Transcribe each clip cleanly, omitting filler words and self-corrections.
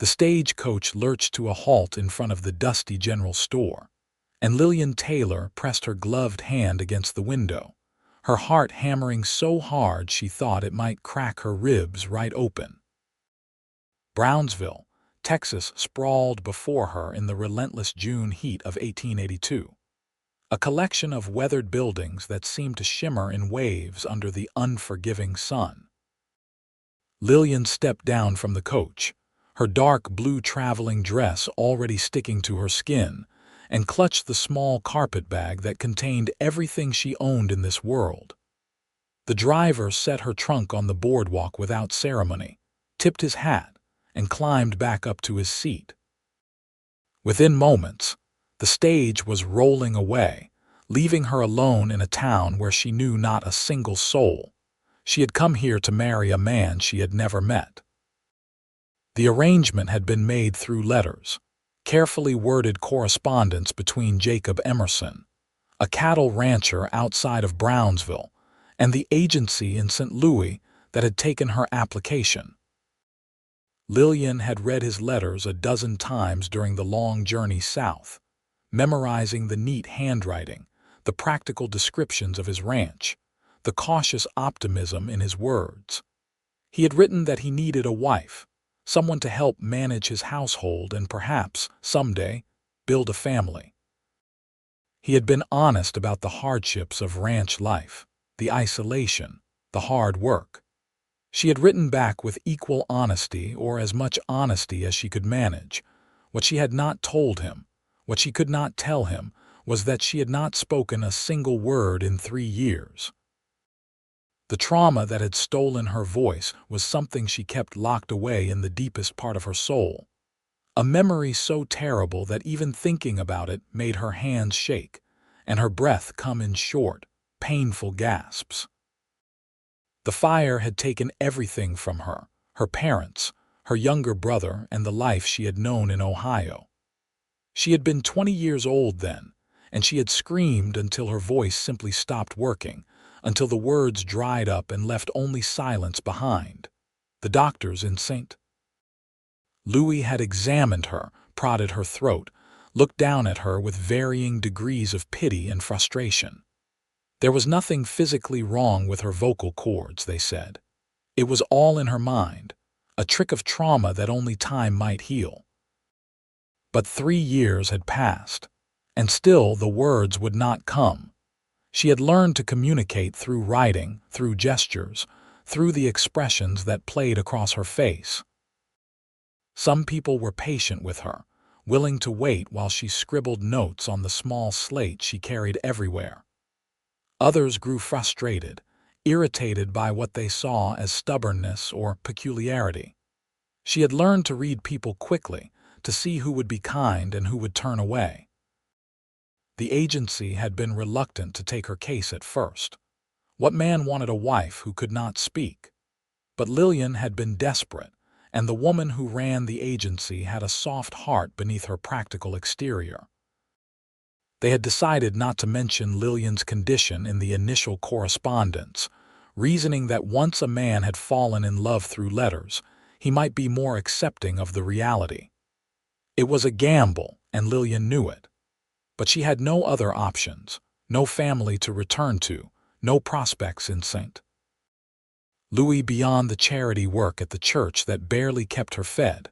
The stagecoach lurched to a halt in front of the dusty general store, and Lillian Taylor pressed her gloved hand against the window, her heart hammering so hard she thought it might crack her ribs right open. Brownsville, Texas sprawled before her in the relentless June heat of 1882, a collection of weathered buildings that seemed to shimmer in waves under the unforgiving sun. Lillian stepped down from the coach, her dark blue traveling dress already sticking to her skin, and clutched the small carpet bag that contained everything she owned in this world. The driver set her trunk on the boardwalk without ceremony, tipped his hat, and climbed back up to his seat. Within moments, the stage was rolling away, leaving her alone in a town where she knew not a single soul. She had come here to marry a man she had never met. The arrangement had been made through letters, carefully worded correspondence between Jacob Emerson, a cattle rancher outside of Brownsville, and the agency in St. Louis that had taken her application. Lillian had read his letters a dozen times during the long journey south, memorizing the neat handwriting, the practical descriptions of his ranch, the cautious optimism in his words. He had written that he needed a wife, someone to help manage his household and perhaps, someday, build a family. He had been honest about the hardships of ranch life, the isolation, the hard work. She had written back with equal honesty, or as much honesty as she could manage. What she had not told him, what she could not tell him, was that she had not spoken a single word in 3 years. The trauma that had stolen her voice was something she kept locked away in the deepest part of her soul, a memory so terrible that even thinking about it made her hands shake and her breath come in short, painful gasps. The fire had taken everything from her, her parents, her younger brother, and the life she had known in Ohio. She had been 20 years old then, and she had screamed until her voice simply stopped working, until the words dried up and left only silence behind. The doctors in St. Louis had examined her, prodded her throat, looked down at her with varying degrees of pity and frustration. There was nothing physically wrong with her vocal cords, they said. It was all in her mind, a trick of trauma that only time might heal. But 3 years had passed, and still the words would not come. She had learned to communicate through writing, through gestures, through the expressions that played across her face. Some people were patient with her, willing to wait while she scribbled notes on the small slate she carried everywhere. Others grew frustrated, irritated by what they saw as stubbornness or peculiarity. She had learned to read people quickly, to see who would be kind and who would turn away. The agency had been reluctant to take her case at first. What man wanted a wife who could not speak? But Lillian had been desperate, and the woman who ran the agency had a soft heart beneath her practical exterior. They had decided not to mention Lillian's condition in the initial correspondence, reasoning that once a man had fallen in love through letters, he might be more accepting of the reality. It was a gamble, and Lillian knew it. But she had no other options, no family to return to, no prospects in St. Louis beyond the charity work at the church that barely kept her fed.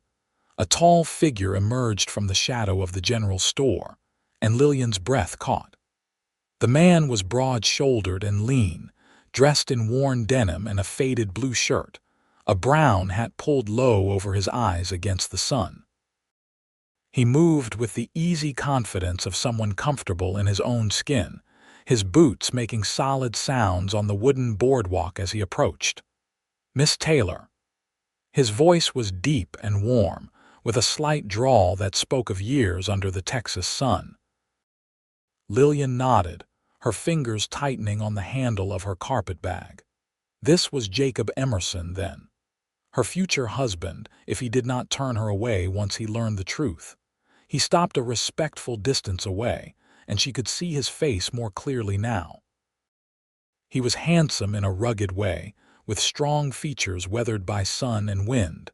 A tall figure emerged from the shadow of the general store, and Lillian's breath caught. The man was broad-shouldered and lean, dressed in worn denim and a faded blue shirt, a brown hat pulled low over his eyes against the sun. He moved with the easy confidence of someone comfortable in his own skin, his boots making solid sounds on the wooden boardwalk as he approached. "Miss Taylor." His voice was deep and warm, with a slight drawl that spoke of years under the Texas sun. Lillian nodded, her fingers tightening on the handle of her carpet bag. This was Jacob Emerson, then. Her future husband, if he did not turn her away once he learned the truth. He stopped a respectful distance away, and she could see his face more clearly now. He was handsome in a rugged way, with strong features weathered by sun and wind,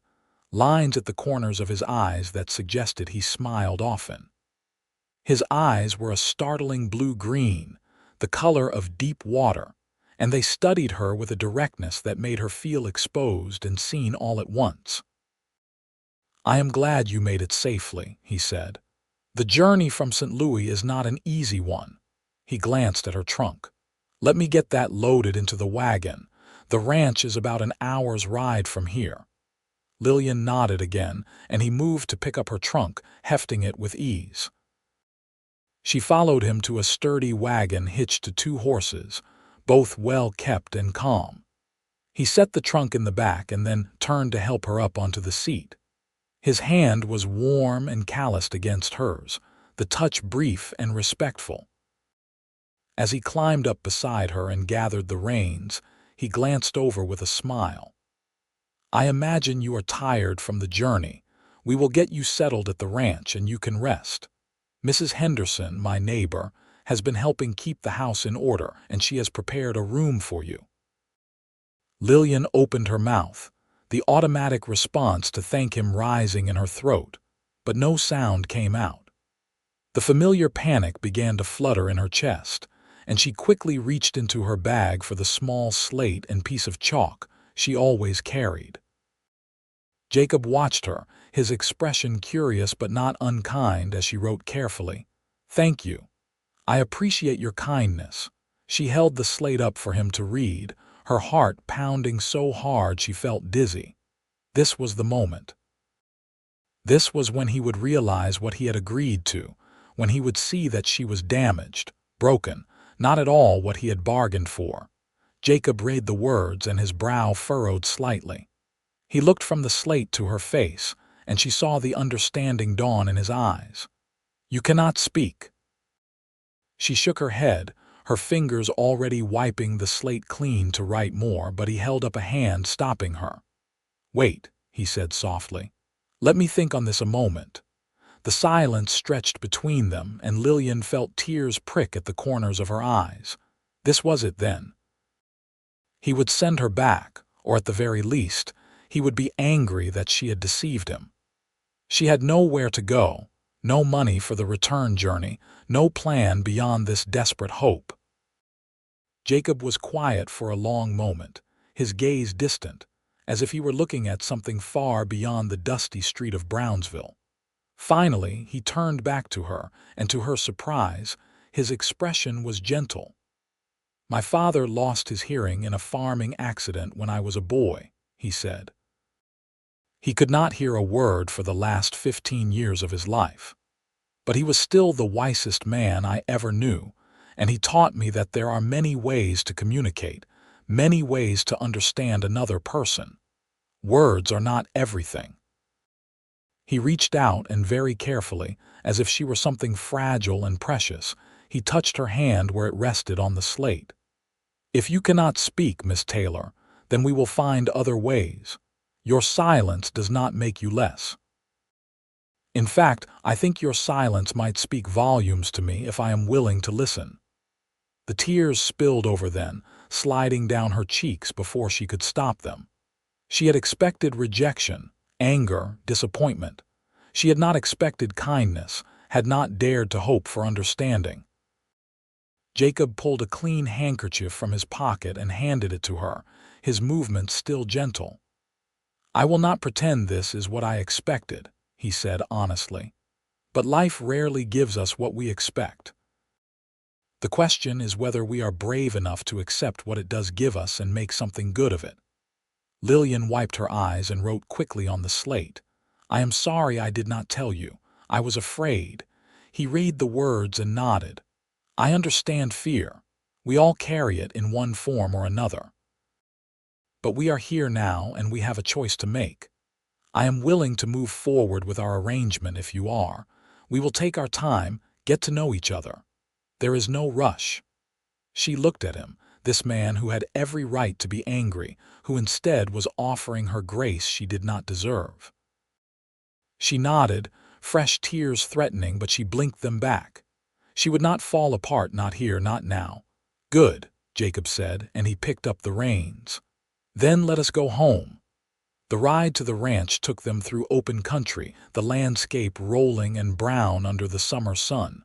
lines at the corners of his eyes that suggested he smiled often. His eyes were a startling blue-green, the color of deep water, and they studied her with a directness that made her feel exposed and seen all at once. "I am glad you made it safely," he said. "The journey from St. Louis is not an easy one." He glanced at her trunk. "Let me get that loaded into the wagon. The ranch is about an hour's ride from here." Lillian nodded again, and he moved to pick up her trunk, hefting it with ease. She followed him to a sturdy wagon hitched to 2 horses, both well kept and calm. He set the trunk in the back and then turned to help her up onto the seat. His hand was warm and calloused against hers, the touch brief and respectful. As he climbed up beside her and gathered the reins, he glanced over with a smile. "I imagine you are tired from the journey. We will get you settled at the ranch and you can rest. Mrs. Henderson, my neighbor, has been helping keep the house in order, and she has prepared a room for you." Lillian opened her mouth, the automatic response to thank him rising in her throat, but no sound came out. The familiar panic began to flutter in her chest, and she quickly reached into her bag for the small slate and piece of chalk she always carried. Jacob watched her, his expression curious but not unkind as she wrote carefully, "Thank you. I appreciate your kindness." She held the slate up for him to read, her heart pounding so hard she felt dizzy. This was the moment. This was when he would realize what he had agreed to, when he would see that she was damaged, broken, not at all what he had bargained for. Jacob read the words and his brow furrowed slightly. He looked from the slate to her face, and she saw the understanding dawn in his eyes. "You cannot speak." She shook her head, her fingers already wiping the slate clean to write more, but he held up a hand, stopping her. "Wait," he said softly. "Let me think on this a moment." The silence stretched between them, and Lillian felt tears prick at the corners of her eyes. This was it, then. He would send her back, or at the very least, he would be angry that she had deceived him. She had nowhere to go, no money for the return journey, no plan beyond this desperate hope. Jacob was quiet for a long moment, his gaze distant, as if he were looking at something far beyond the dusty street of Brownsville. Finally, he turned back to her, and to her surprise, his expression was gentle. "My father lost his hearing in a farming accident when I was a boy," he said. "He could not hear a word for the last 15 years of his life. But he was still the wisest man I ever knew, and he taught me that there are many ways to communicate, many ways to understand another person. Words are not everything." He reached out and very carefully, as if she were something fragile and precious, he touched her hand where it rested on the slate. "If you cannot speak, Miss Taylor, then we will find other ways. Your silence does not make you less. In fact, I think your silence might speak volumes to me if I am willing to listen." The tears spilled over then, sliding down her cheeks before she could stop them. She had expected rejection, anger, disappointment. She had not expected kindness, had not dared to hope for understanding. Jacob pulled a clean handkerchief from his pocket and handed it to her, his movements still gentle. "I will not pretend this is what I expected," he said honestly. "But life rarely gives us what we expect. The question is whether we are brave enough to accept what it does give us and make something good of it." Lillian wiped her eyes and wrote quickly on the slate, "I am sorry I did not tell you. I was afraid." He read the words and nodded. "I understand fear. We all carry it in one form or another. But we are here now and we have a choice to make. I am willing to move forward with our arrangement if you are. We will take our time, get to know each other. There is no rush." She looked at him, this man who had every right to be angry, who instead was offering her grace she did not deserve. She nodded, fresh tears threatening, but she blinked them back. She would not fall apart, not here, not now. "Good," Jacob said, and he picked up the reins. "Then let us go home." The ride to the ranch took them through open country, the landscape rolling and brown under the summer sun.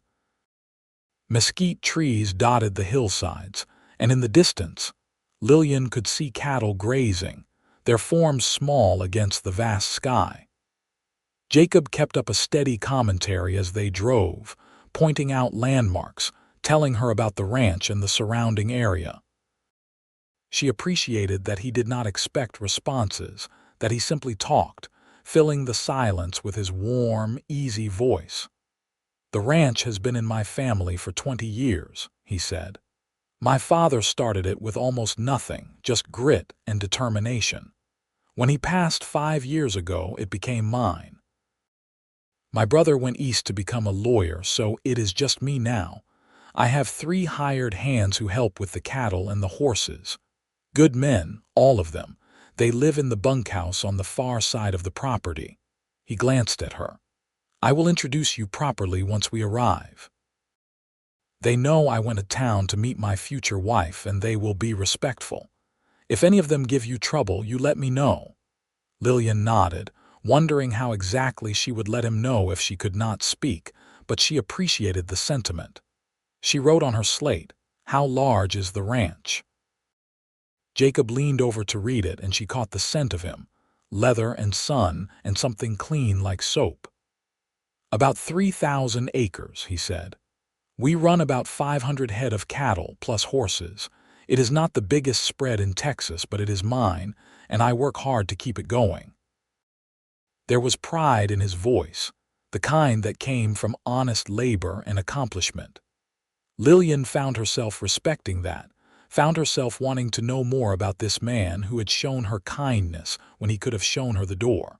Mesquite trees dotted the hillsides, and in the distance, Lillian could see cattle grazing, their forms small against the vast sky. Jacob kept up a steady commentary as they drove, pointing out landmarks, telling her about the ranch and the surrounding area. She appreciated that he did not expect responses, that he simply talked, filling the silence with his warm, easy voice. "The ranch has been in my family for 20 years, he said. "My father started it with almost nothing, just grit and determination. When he passed 5 years ago, it became mine. My brother went east to become a lawyer, so it is just me now. I have 3 hired hands who help with the cattle and the horses. Good men, all of them. They live in the bunkhouse on the far side of the property." He glanced at her. "I will introduce you properly once we arrive. They know I went to town to meet my future wife, and they will be respectful. If any of them give you trouble, you let me know." Lillian nodded, wondering how exactly she would let him know if she could not speak, but she appreciated the sentiment. She wrote on her slate, "How large is the ranch?" Jacob leaned over to read it, and she caught the scent of him, leather and sun and something clean like soap. "About 3,000 acres, he said. "We run about 500 head of cattle plus horses. It is not the biggest spread in Texas, but it is mine, and I work hard to keep it going." There was pride in his voice, the kind that came from honest labor and accomplishment. Lillian found herself respecting that, found herself wanting to know more about this man who had shown her kindness when he could have shown her the door.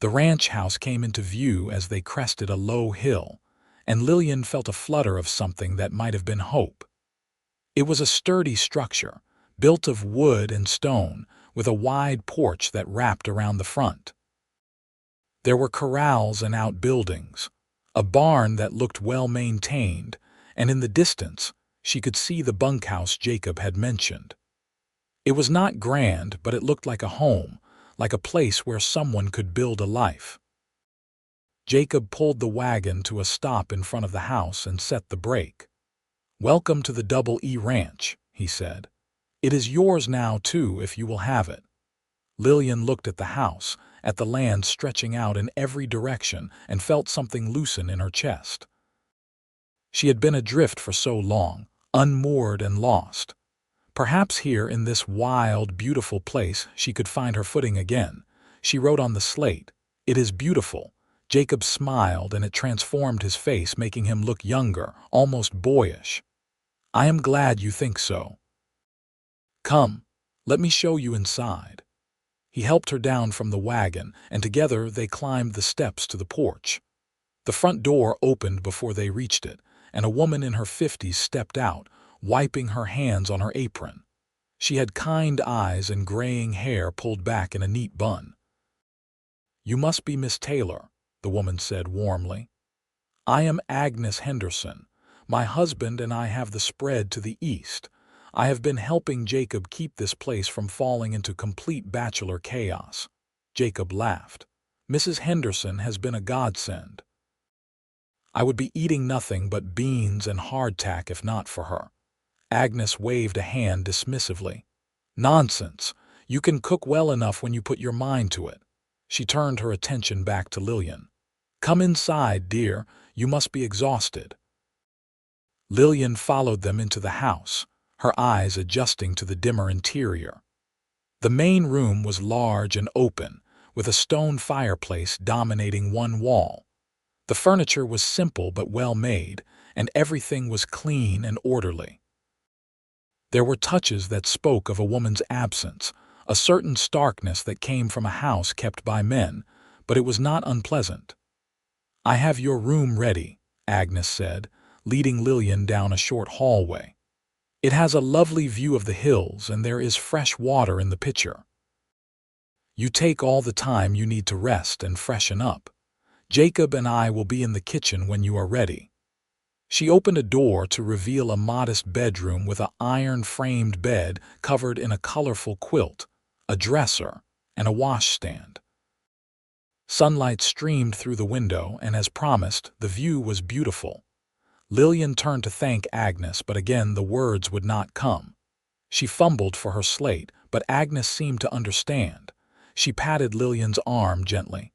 The ranch house came into view as they crested a low hill, and Lillian felt a flutter of something that might have been hope. It was a sturdy structure, built of wood and stone, with a wide porch that wrapped around the front. There were corrals and outbuildings, a barn that looked well-maintained, and in the distance, she could see the bunkhouse Jacob had mentioned. It was not grand, but it looked like a home, like a place where someone could build a life. Jacob pulled the wagon to a stop in front of the house and set the brake. "Welcome to the Double E Ranch," he said. "It is yours now, too, if you will have it." Lillian looked at the house, at the land stretching out in every direction, and felt something loosen in her chest. She had been adrift for so long, unmoored and lost. Perhaps here in this wild, beautiful place she could find her footing again. She wrote on the slate, "It is beautiful." Jacob smiled, and it transformed his face, making him look younger, almost boyish. "I am glad you think so. Come, let me show you inside." He helped her down from the wagon, and together they climbed the steps to the porch. The front door opened before they reached it, and a woman in her 50s stepped out, wiping her hands on her apron. She had kind eyes and graying hair pulled back in a neat bun. "You must be Miss Taylor," the woman said warmly. "I am Agnes Henderson. My husband and I have the spread to the east. I have been helping Jacob keep this place from falling into complete bachelor chaos." Jacob laughed. "Mrs. Henderson has been a godsend. I would be eating nothing but beans and hardtack if not for her." Agnes waved a hand dismissively. "Nonsense. You can cook well enough when you put your mind to it." She turned her attention back to Lillian. "Come inside, dear. You must be exhausted." Lillian followed them into the house, her eyes adjusting to the dimmer interior. The main room was large and open, with a stone fireplace dominating one wall. The furniture was simple but well made, and everything was clean and orderly. There were touches that spoke of a woman's absence, a certain starkness that came from a house kept by men, but it was not unpleasant. "I have your room ready," Agnes said, leading Lillian down a short hallway. "It has a lovely view of the hills, and there is fresh water in the pitcher. You take all the time you need to rest and freshen up. Jacob and I will be in the kitchen when you are ready." She opened a door to reveal a modest bedroom with an iron-framed bed covered in a colorful quilt, a dresser, and a washstand. Sunlight streamed through the window, and as promised, the view was beautiful. Lillian turned to thank Agnes, but again the words would not come. She fumbled for her slate, but Agnes seemed to understand. She patted Lillian's arm gently.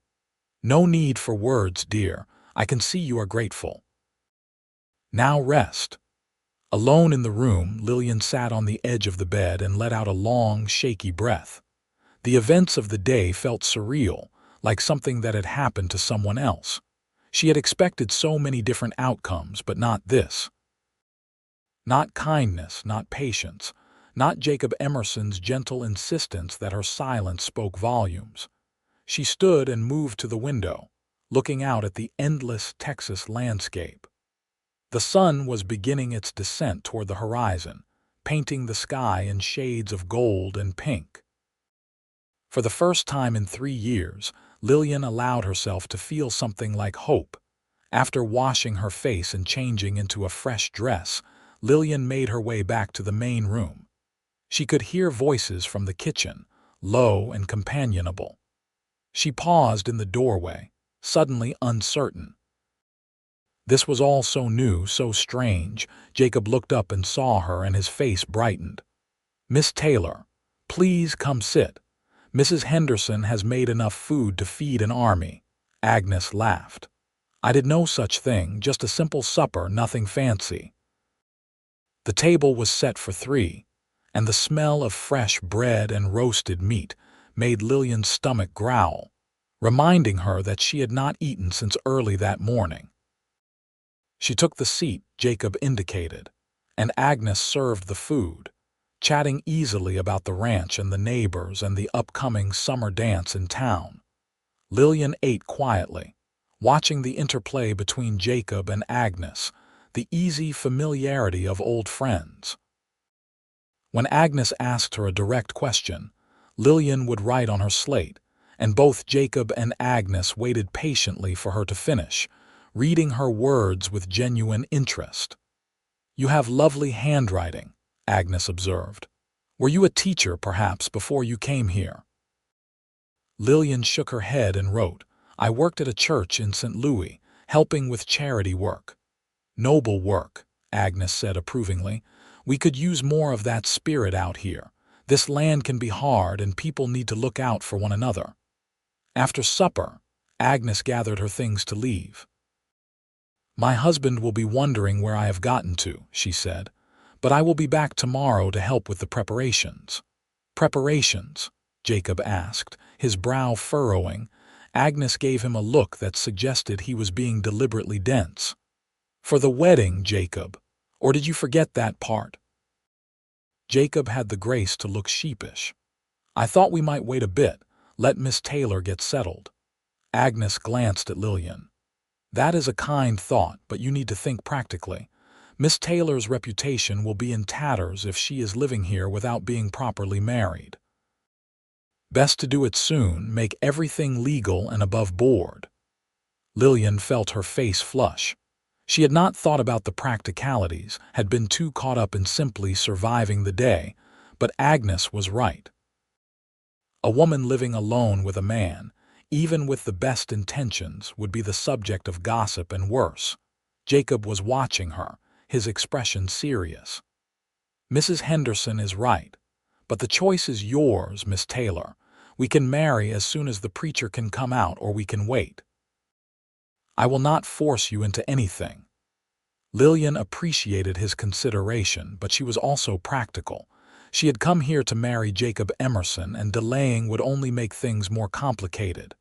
"No need for words, dear. I can see you are grateful. Now rest." Alone in the room, Lillian sat on the edge of the bed and let out a long, shaky breath. The events of the day felt surreal, like something that had happened to someone else. She had expected so many different outcomes, but not this. Not kindness, not patience, not Jacob Emerson's gentle insistence that her silence spoke volumes. She stood and moved to the window, looking out at the endless Texas landscape. The sun was beginning its descent toward the horizon, painting the sky in shades of gold and pink. For the first time in 3 years, Lillian allowed herself to feel something like hope. After washing her face and changing into a fresh dress, Lillian made her way back to the main room. She could hear voices from the kitchen, low and companionable. She paused in the doorway, suddenly uncertain. This was all so new, so strange. Jacob looked up and saw her, and his face brightened. "Miss Taylor, please come sit. Mrs. Henderson has made enough food to feed an army." Agnes laughed. "I did no such thing, just a simple supper, nothing fancy." The table was set for 3, and the smell of fresh bread and roasted meat made Lillian's stomach growl, reminding her that she had not eaten since early that morning. She took the seat Jacob indicated, and Agnes served the food, chatting easily about the ranch and the neighbors and the upcoming summer dance in town. Lillian ate quietly, watching the interplay between Jacob and Agnes, the easy familiarity of old friends. When Agnes asked her a direct question, Lillian would write on her slate, and both Jacob and Agnes waited patiently for her to finish, reading her words with genuine interest. "You have lovely handwriting," Agnes observed. "Were you a teacher, perhaps, before you came here?" Lillian shook her head and wrote, "I worked at a church in St. Louis, helping with charity work." "Noble work," Agnes said approvingly. "We could use more of that spirit out here. This land can be hard, and people need to look out for one another." After supper, Agnes gathered her things to leave. "My husband will be wondering where I have gotten to," she said, "but I will be back tomorrow to help with the preparations." "Preparations?" Jacob asked, his brow furrowing. Agnes gave him a look that suggested he was being deliberately dense. "For the wedding, Jacob. Or did you forget that part?" Jacob had the grace to look sheepish. "I thought we might wait a bit, let Miss Taylor get settled." Agnes glanced at Lillian. "That is a kind thought, but you need to think practically. Miss Taylor's reputation will be in tatters if she is living here without being properly married. Best to do it soon, make everything legal and above board." Lillian felt her face flush. She had not thought about the practicalities, had been too caught up in simply surviving the day, but Agnes was right. A woman living alone with a man, even with the best intentions, would be the subject of gossip and worse. Jacob was watching her, his expression serious. "Mrs. Henderson is right, but the choice is yours, Miss Taylor. We can marry as soon as the preacher can come out, or we can wait. I will not force you into anything." Lillian appreciated his consideration, but she was also practical. She had come here to marry Jacob Emerson, and delaying would only make things more complicated.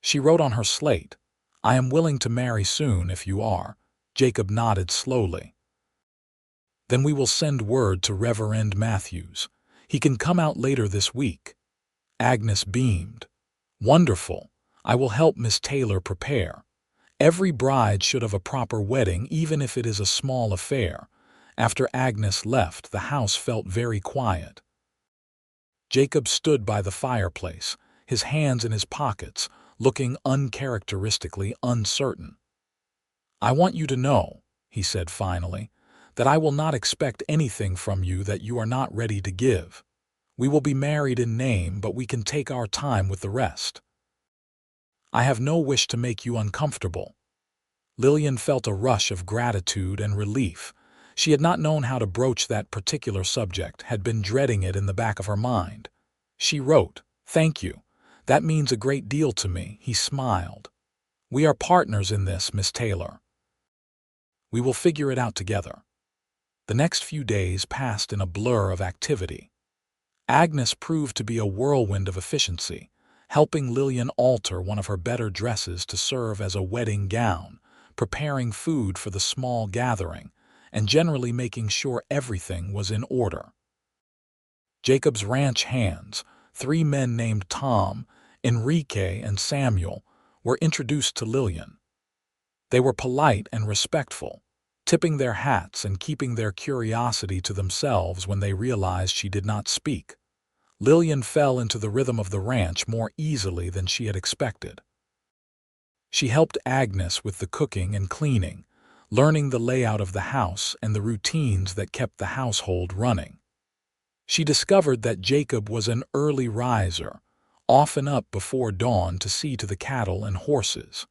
She wrote on her slate, "I am willing to marry soon if you are." Jacob nodded slowly. "Then we will send word to Reverend Matthews. He can come out later this week." Agnes beamed. "Wonderful. I will help Miss Taylor prepare. Every bride should have a proper wedding, even if it is a small affair." After Agnes left, the house felt very quiet. Jacob stood by the fireplace, his hands in his pockets, looking uncharacteristically uncertain. "I want you to know," he said finally, "that I will not expect anything from you that you are not ready to give. We will be married in name, but we can take our time with the rest. I have no wish to make you uncomfortable." Lillian felt a rush of gratitude and relief. She had not known how to broach that particular subject, had been dreading it in the back of her mind. She wrote, "Thank you. That means a great deal to me." He smiled. "We are partners in this, Miss Taylor. We will figure it out together." The next few days passed in a blur of activity. Agnes proved to be a whirlwind of efficiency, helping Lillian alter one of her better dresses to serve as a wedding gown, preparing food for the small gathering, and generally making sure everything was in order. Jacob's ranch hands, 3 men named Tom, Enrique, and Samuel, were introduced to Lillian. They were polite and respectful, tipping their hats and keeping their curiosity to themselves when they realized she did not speak. Lillian fell into the rhythm of the ranch more easily than she had expected. She helped Agnes with the cooking and cleaning, learning the layout of the house and the routines that kept the household running. She discovered that Jacob was an early riser, often up before dawn to see to the cattle and horses.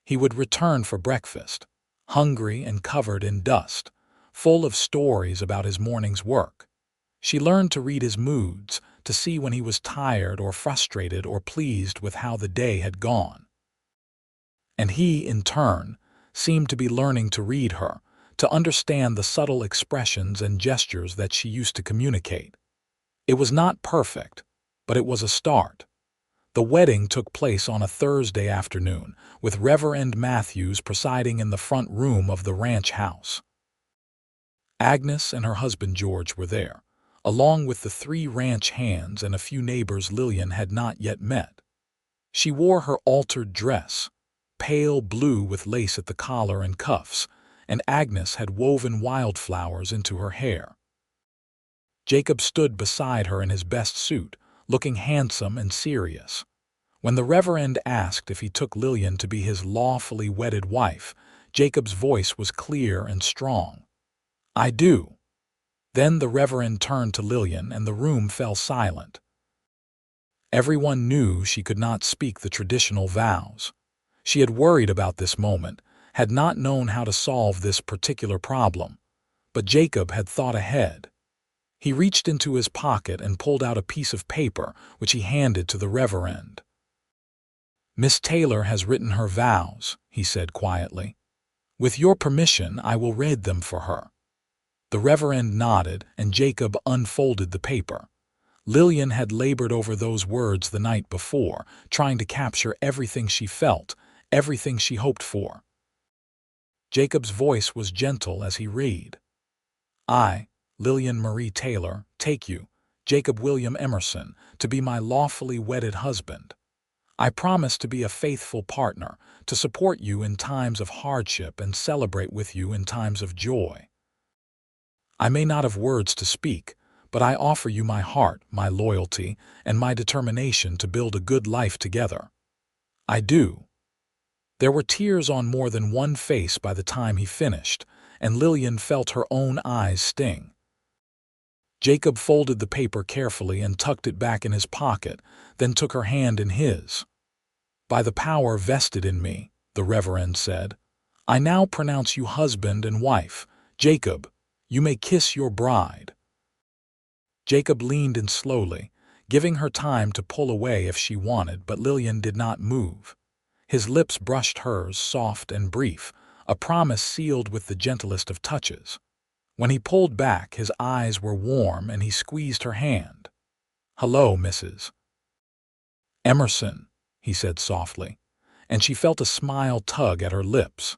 He would return for breakfast, hungry and covered in dust, full of stories about his morning's work. She learned to read his moods, to see when he was tired or frustrated or pleased with how the day had gone. And he, in turn, seemed to be learning to read her, to understand the subtle expressions and gestures that she used to communicate. It was not perfect, but it was a start. The wedding took place on a Thursday afternoon, with Reverend Matthews presiding in the front room of the ranch house. Agnes and her husband George were there, along with the 3 ranch hands and a few neighbors Lillian had not yet met. She wore her altered dress, pale blue with lace at the collar and cuffs, and Agnes had woven wildflowers into her hair. Jacob stood beside her in his best suit, looking handsome and serious. When the Reverend asked if he took Lillian to be his lawfully wedded wife, Jacob's voice was clear and strong. "I do." Then the Reverend turned to Lillian and the room fell silent. Everyone knew she could not speak the traditional vows. She had worried about this moment, had not known how to solve this particular problem. But Jacob had thought ahead. He reached into his pocket and pulled out a piece of paper, which he handed to the Reverend. "Miss Taylor has written her vows," he said quietly. "With your permission, I will read them for her." The Reverend nodded, and Jacob unfolded the paper. Lillian had labored over those words the night before, trying to capture everything she felt, everything she hoped for. Jacob's voice was gentle as he read. "I, Lillian Marie Taylor, take you, Jacob William Emerson, to be my lawfully wedded husband. I promise to be a faithful partner, to support you in times of hardship and celebrate with you in times of joy. I may not have words to speak, but I offer you my heart, my loyalty, and my determination to build a good life together. I do." There were tears on more than one face by the time he finished, and Lillian felt her own eyes sting. Jacob folded the paper carefully and tucked it back in his pocket, then took her hand in his. "By the power vested in me," the Reverend said, "I now pronounce you husband and wife. Jacob, you may kiss your bride." Jacob leaned in slowly, giving her time to pull away if she wanted, but Lillian did not move. His lips brushed hers, soft and brief, a promise sealed with the gentlest of touches. When he pulled back, his eyes were warm and he squeezed her hand. "Hello, Mrs. Emerson," he said softly, and she felt a smile tug at her lips.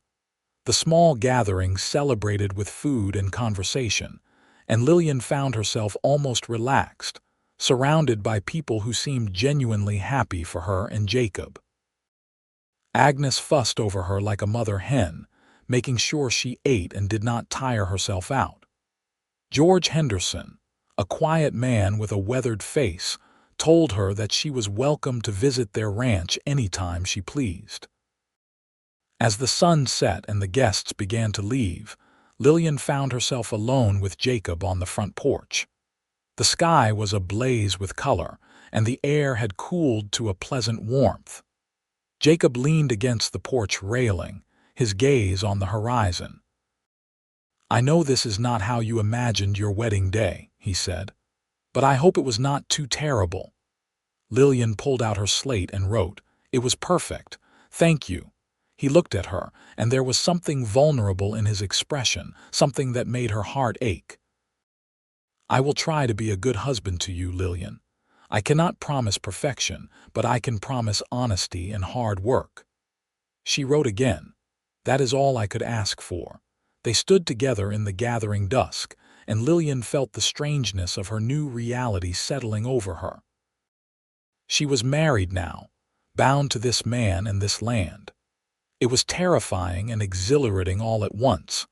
The small gathering celebrated with food and conversation, and Lillian found herself almost relaxed, surrounded by people who seemed genuinely happy for her and Jacob. Agnes fussed over her like a mother hen, making sure she ate and did not tire herself out. George Henderson, a quiet man with a weathered face, told her that she was welcome to visit their ranch anytime she pleased. As the sun set and the guests began to leave, Lillian found herself alone with Jacob on the front porch. The sky was ablaze with color, and the air had cooled to a pleasant warmth. Jacob leaned against the porch railing, his gaze on the horizon. "I know this is not how you imagined your wedding day," he said, "but I hope it was not too terrible." Lillian pulled out her slate and wrote, "It was perfect. Thank you." He looked at her, and there was something vulnerable in his expression, something that made her heart ache. "I will try to be a good husband to you, Lillian. I cannot promise perfection, but I can promise honesty and hard work." She wrote again, "That is all I could ask for." They stood together in the gathering dusk, and Lillian felt the strangeness of her new reality settling over her. She was married now, bound to this man and this land. It was terrifying and exhilarating all at once.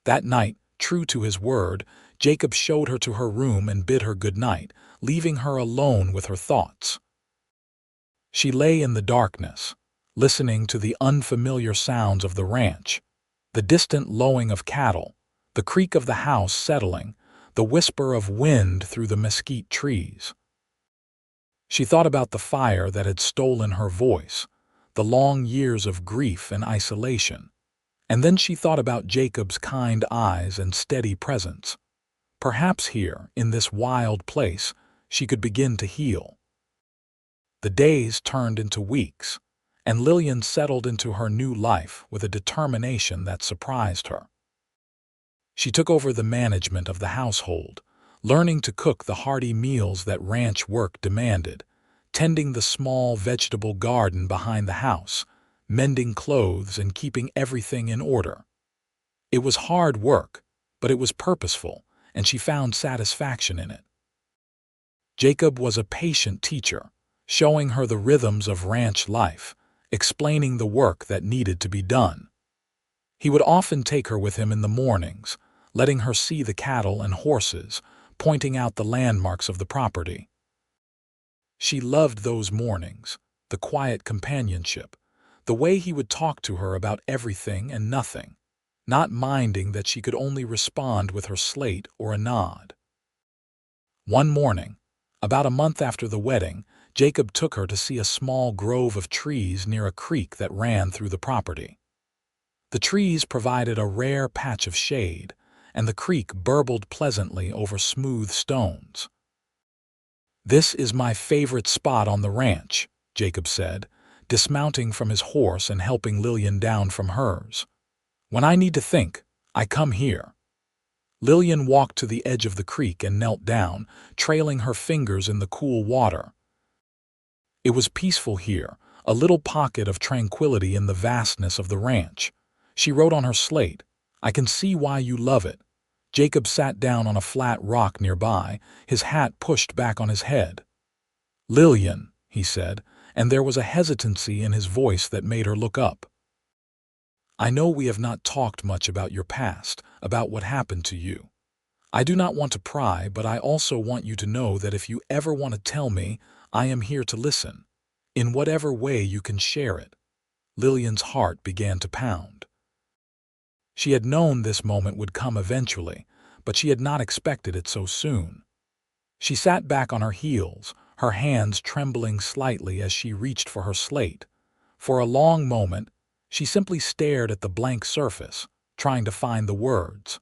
That night, true to his word, Jacob showed her to her room and bid her good night, leaving her alone with her thoughts. She lay in the darkness, listening to the unfamiliar sounds of the ranch, the distant lowing of cattle, the creak of the house settling, the whisper of wind through the mesquite trees. She thought about the fire that had stolen her voice, the long years of grief and isolation. And then she thought about Jacob's kind eyes and steady presence. Perhaps here, in this wild place, she could begin to heal. The days turned into weeks, and Lillian settled into her new life with a determination that surprised her. She took over the management of the household, learning to cook the hearty meals that ranch work demanded, tending the small vegetable garden behind the house, mending clothes and keeping everything in order. It was hard work, but it was purposeful, and she found satisfaction in it. Jacob was a patient teacher, showing her the rhythms of ranch life, explaining the work that needed to be done. He would often take her with him in the mornings, letting her see the cattle and horses, pointing out the landmarks of the property. She loved those mornings, the quiet companionship, the way he would talk to her about everything and nothing, not minding that she could only respond with her slate or a nod. One morning, about a month after the wedding, Jacob took her to see a small grove of trees near a creek that ran through the property. The trees provided a rare patch of shade, and the creek burbled pleasantly over smooth stones. "This is my favorite spot on the ranch," Jacob said, dismounting from his horse and helping Lillian down from hers. "When I need to think, I come here." Lillian walked to the edge of the creek and knelt down, trailing her fingers in the cool water. It was peaceful here, a little pocket of tranquility in the vastness of the ranch. She wrote on her slate, "I can see why you love it." Jacob sat down on a flat rock nearby, his hat pushed back on his head. "Lillian," he said, and there was a hesitancy in his voice that made her look up. "I know we have not talked much about your past, about what happened to you. I do not want to pry, but I also want you to know that if you ever want to tell me, I am here to listen, in whatever way you can share it." Lillian's heart began to pound. She had known this moment would come eventually, but she had not expected it so soon. She sat back on her heels, her hands trembling slightly as she reached for her slate. For a long moment, she simply stared at the blank surface, trying to find the words.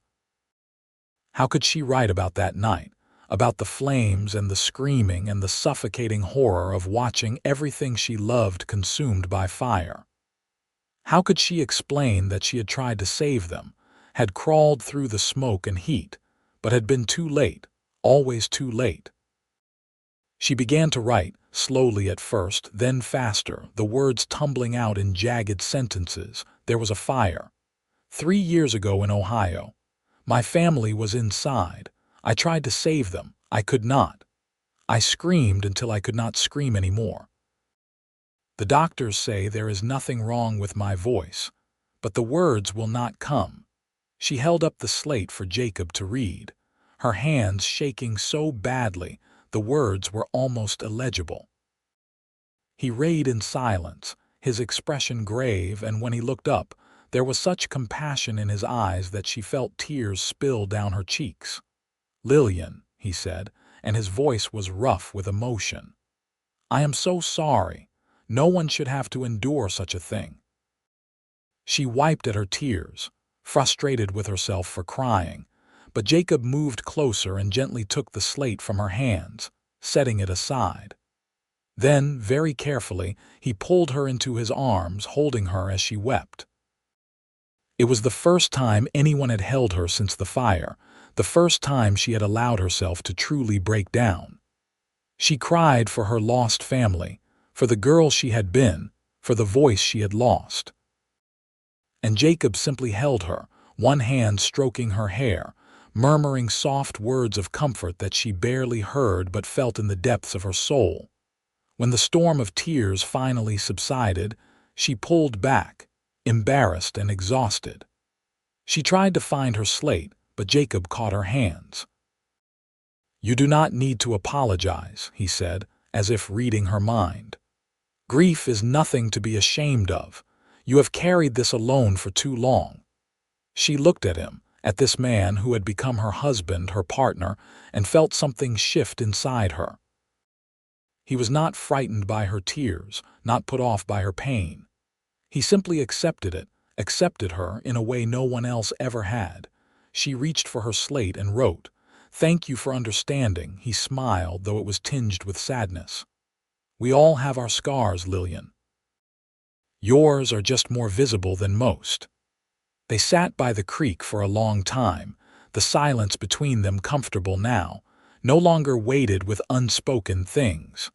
How could she write about that night, about the flames and the screaming and the suffocating horror of watching everything she loved consumed by fire? How could she explain that she had tried to save them, had crawled through the smoke and heat, but had been too late, always too late? She began to write, slowly at first, then faster, the words tumbling out in jagged sentences. There was a fire. 3 years ago in Ohio. My family was inside. I tried to save them. I could not. I screamed until I could not scream anymore. The doctors say there is nothing wrong with my voice, but the words will not come. She held up the slate for Jacob to read, her hands shaking so badly the words were almost illegible. He read in silence, his expression grave, and when he looked up, there was such compassion in his eyes that she felt tears spill down her cheeks. "Lillian," he said, and his voice was rough with emotion. "I am so sorry. No one should have to endure such a thing." She wiped at her tears, frustrated with herself for crying, but Jacob moved closer and gently took the slate from her hands, setting it aside. Then, very carefully, he pulled her into his arms, holding her as she wept. It was the first time anyone had held her since the fire, the first time she had allowed herself to truly break down. She cried for her lost family, for the girl she had been, for the voice she had lost. And Jacob simply held her, one hand stroking her hair, murmuring soft words of comfort that she barely heard but felt in the depths of her soul. When the storm of tears finally subsided, she pulled back, embarrassed and exhausted. She tried to find her slate, but Jacob caught her hands. "You do not need to apologize," he said, as if reading her mind. "Grief is nothing to be ashamed of. You have carried this alone for too long." She looked at him, at this man who had become her husband, her partner, and felt something shift inside her. He was not frightened by her tears, not put off by her pain. He simply accepted it, accepted her in a way no one else ever had. She reached for her slate and wrote, "Thank you for understanding." He smiled, though it was tinged with sadness. "We all have our scars, Lillian. Yours are just more visible than most." They sat by the creek for a long time, the silence between them comfortable now, no longer weighted with unspoken things.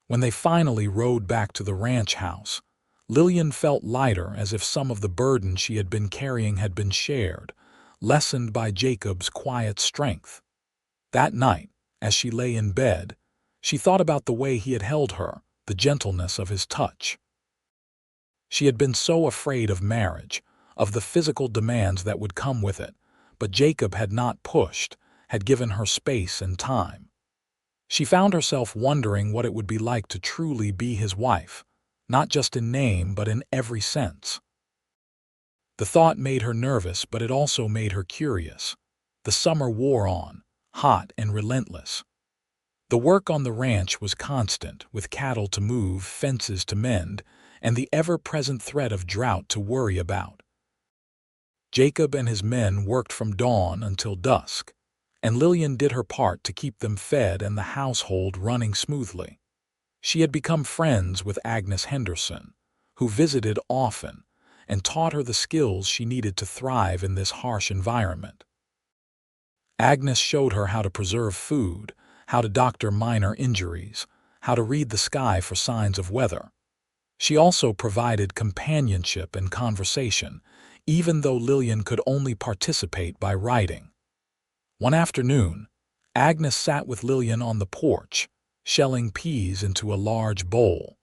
When they finally rode back to the ranch house, Lillian felt lighter, as if some of the burden she had been carrying had been shared, lessened by Jacob's quiet strength. That night, as she lay in bed, she thought about the way he had held her, the gentleness of his touch. She had been so afraid of marriage, of the physical demands that would come with it, but Jacob had not pushed, had given her space and time. She found herself wondering what it would be like to truly be his wife, not just in name but in every sense. The thought made her nervous, but it also made her curious. The summer wore on, hot and relentless. The work on the ranch was constant, with cattle to move, fences to mend, and the ever-present threat of drought to worry about. Jacob and his men worked from dawn until dusk, and Lillian did her part to keep them fed and the household running smoothly. She had become friends with Agnes Henderson, who visited often and taught her the skills she needed to thrive in this harsh environment. Agnes showed her how to preserve food, how to doctor minor injuries, how to read the sky for signs of weather. She also provided companionship and conversation, even though Lillian could only participate by writing. One afternoon, Agnes sat with Lillian on the porch, shelling peas into a large bowl.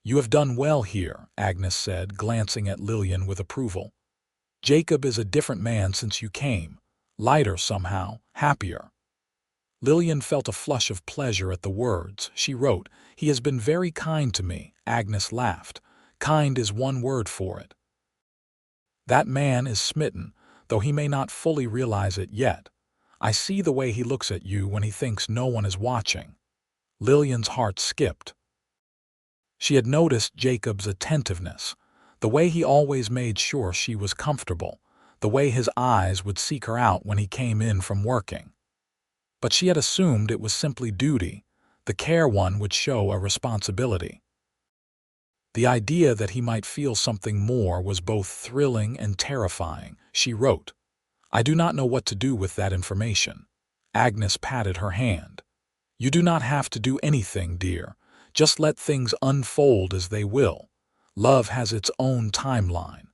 "You have done well here," Agnes said, glancing at Lillian with approval. "Jacob is a different man since you came, lighter somehow, happier." Lillian felt a flush of pleasure at the words. She wrote, "He has been very kind to me." Agnes laughed. "Kind is one word for it. That man is smitten, though he may not fully realize it yet. I see the way he looks at you when he thinks no one is watching." Lillian's heart skipped. She had noticed Jacob's attentiveness, the way he always made sure she was comfortable, the way his eyes would seek her out when he came in from working. But she had assumed it was simply duty. The care one would show a responsibility. The idea that he might feel something more was both thrilling and terrifying. She wrote, "I do not know what to do with that information." Agnes patted her hand. "You do not have to do anything, dear. Just let things unfold as they will. Love has its own timeline."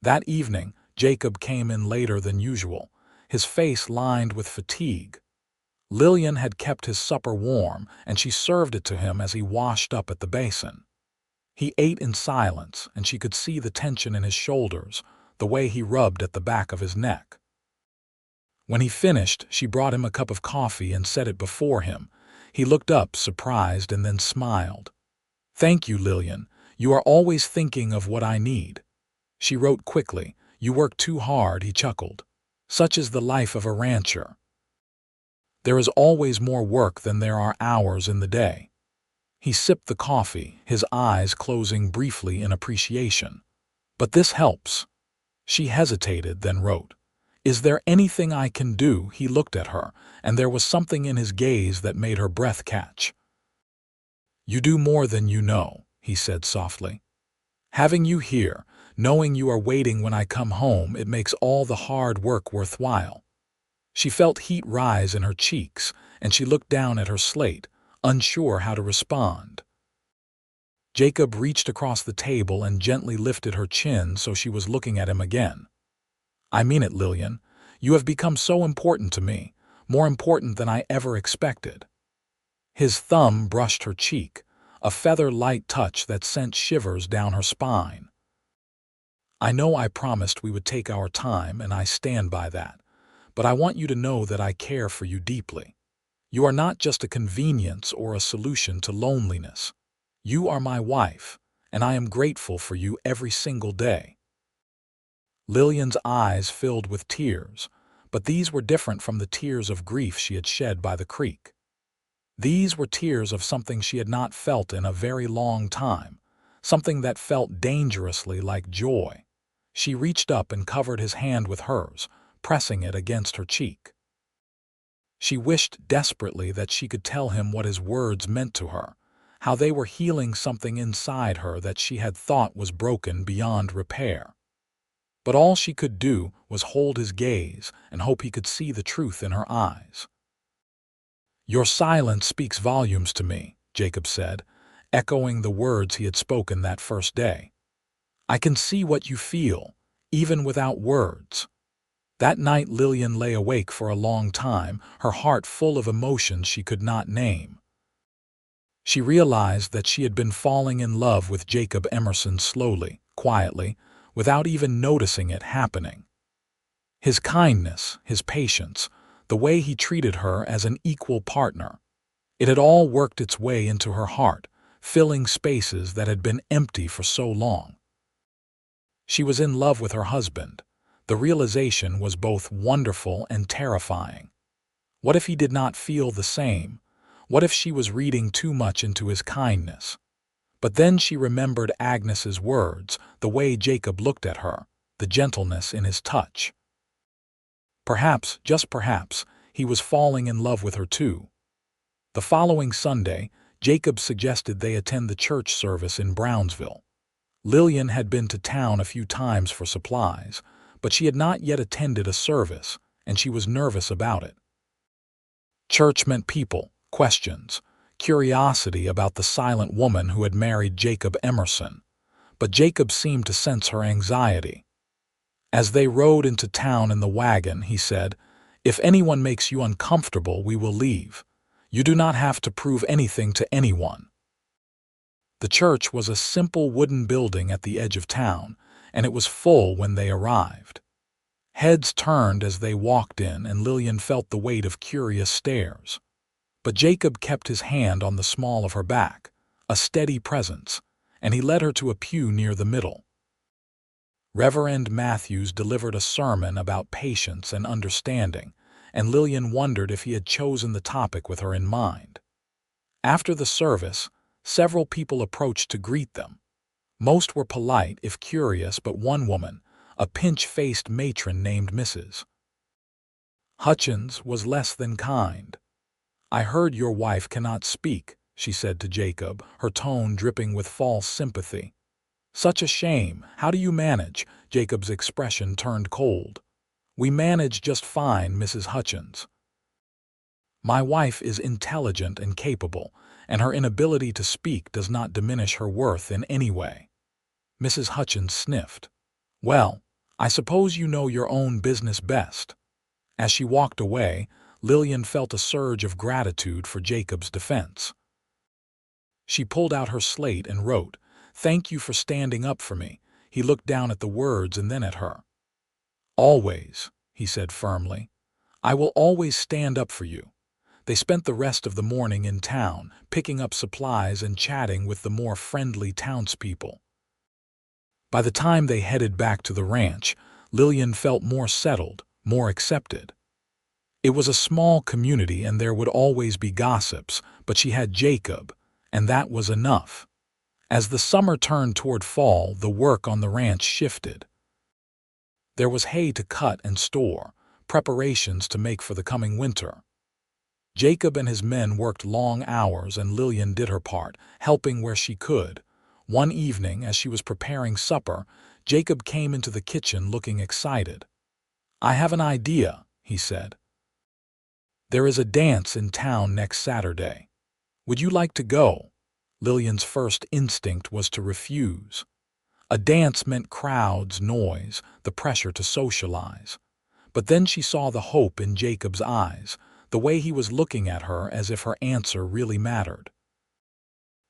That evening, Jacob came in later than usual, his face lined with fatigue. Lillian had kept his supper warm, and she served it to him as he washed up at the basin. He ate in silence, and she could see the tension in his shoulders, the way he rubbed at the back of his neck. When he finished, she brought him a cup of coffee and set it before him. He looked up, surprised, and then smiled. "Thank you, Lillian. You are always thinking of what I need." She wrote quickly, "You work too hard," he chuckled. "Such is the life of a rancher." There is always more work than there are hours in the day. He sipped the coffee, his eyes closing briefly in appreciation. But this helps. She hesitated, then wrote, "Is there anything I can do?" He looked at her, and there was something in his gaze that made her breath catch. "You do more than you know," he said softly. "Having you here, knowing you are waiting when I come home, it makes all the hard work worthwhile." She felt heat rise in her cheeks, and she looked down at her slate, unsure how to respond. Jacob reached across the table and gently lifted her chin so she was looking at him again. "I mean it, Lillian. You have become so important to me, more important than I ever expected." His thumb brushed her cheek, a feather-light touch that sent shivers down her spine. "I know I promised we would take our time, and I stand by that. But I want you to know that I care for you deeply. You are not just a convenience or a solution to loneliness. You are my wife, and I am grateful for you every single day." Lillian's eyes filled with tears, but these were different from the tears of grief she had shed by the creek. These were tears of something she had not felt in a very long time, something that felt dangerously like joy. She reached up and covered his hand with hers, pressing it against her cheek. She wished desperately that she could tell him what his words meant to her, how they were healing something inside her that she had thought was broken beyond repair. But all she could do was hold his gaze and hope he could see the truth in her eyes. "Your silence speaks volumes to me," Jacob said, echoing the words he had spoken that first day. "I can see what you feel, even without words." That night Lillian lay awake for a long time, her heart full of emotions she could not name. She realized that she had been falling in love with Jacob Emerson slowly, quietly, without even noticing it happening. His kindness, his patience, the way he treated her as an equal partner, it had all worked its way into her heart, filling spaces that had been empty for so long. She was in love with her husband. The realization was both wonderful and terrifying. What if he did not feel the same? What if she was reading too much into his kindness? But then she remembered Agnes's words, the way Jacob looked at her, the gentleness in his touch. Perhaps, just perhaps, he was falling in love with her too. The following Sunday, Jacob suggested they attend the church service in Brownsville. Lillian had been to town a few times for supplies, but she had not yet attended a service, and she was nervous about it. Church meant people, questions, curiosity about the silent woman who had married Jacob Emerson, but Jacob seemed to sense her anxiety. As they rode into town in the wagon, he said, "If anyone makes you uncomfortable, we will leave. You do not have to prove anything to anyone." The church was a simple wooden building at the edge of town, and it was full when they arrived. Heads turned as they walked in, and Lillian felt the weight of curious stares. But Jacob kept his hand on the small of her back, a steady presence, and he led her to a pew near the middle. Reverend Matthews delivered a sermon about patience and understanding, and Lillian wondered if he had chosen the topic with her in mind. After the service, several people approached to greet them. Most were polite, if curious, but one woman, a pinch-faced matron named Mrs. Hutchins, was less than kind. "I heard your wife cannot speak," she said to Jacob, her tone dripping with false sympathy. "Such a shame. How do you manage?" Jacob's expression turned cold. "We manage just fine, Mrs. Hutchins. My wife is intelligent and capable, and her inability to speak does not diminish her worth in any way." Mrs. Hutchins sniffed. "Well, I suppose you know your own business best." As she walked away, Lillian felt a surge of gratitude for Jacob's defense. She pulled out her slate and wrote, "Thank you for standing up for me." He looked down at the words and then at her. "Always," he said firmly. "I will always stand up for you." They spent the rest of the morning in town, picking up supplies and chatting with the more friendly townspeople. By the time they headed back to the ranch, Lillian felt more settled, more accepted. It was a small community and there would always be gossips, but she had Jacob, and that was enough. As the summer turned toward fall, the work on the ranch shifted. There was hay to cut and store, preparations to make for the coming winter. Jacob and his men worked long hours and Lillian did her part, helping where she could. One evening, as she was preparing supper, Jacob came into the kitchen looking excited. "I have an idea," he said. "There is a dance in town next Saturday. Would you like to go?" Lillian's first instinct was to refuse. A dance meant crowds, noise, the pressure to socialize. But then she saw the hope in Jacob's eyes, the way he was looking at her as if her answer really mattered.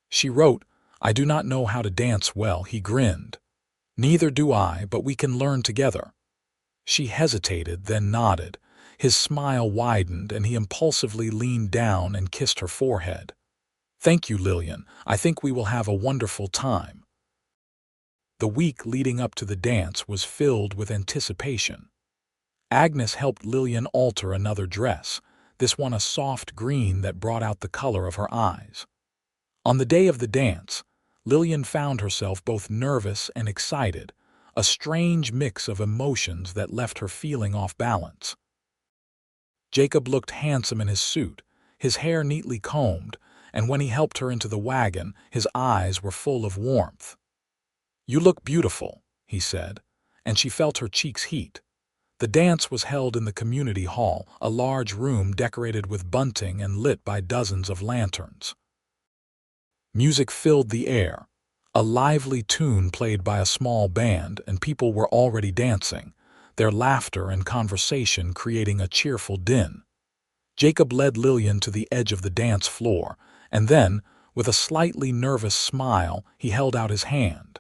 She wrote, "I do not know how to dance well," he grinned. "Neither do I, but we can learn together." She hesitated, then nodded. His smile widened and he impulsively leaned down and kissed her forehead. "Thank you, Lillian. I think we will have a wonderful time." The week leading up to the dance was filled with anticipation. Agnes helped Lillian alter another dress, this one a soft green that brought out the color of her eyes. On the day of the dance, Lillian found herself both nervous and excited, a strange mix of emotions that left her feeling off balance. Jacob looked handsome in his suit, his hair neatly combed, and when he helped her into the wagon, his eyes were full of warmth. "You look beautiful," he said, and she felt her cheeks heat. The dance was held in the community hall, a large room decorated with bunting and lit by dozens of lanterns. Music filled the air. A lively tune played by a small band, and people were already dancing, their laughter and conversation creating a cheerful din. Jacob led Lillian to the edge of the dance floor, and then, with a slightly nervous smile, he held out his hand.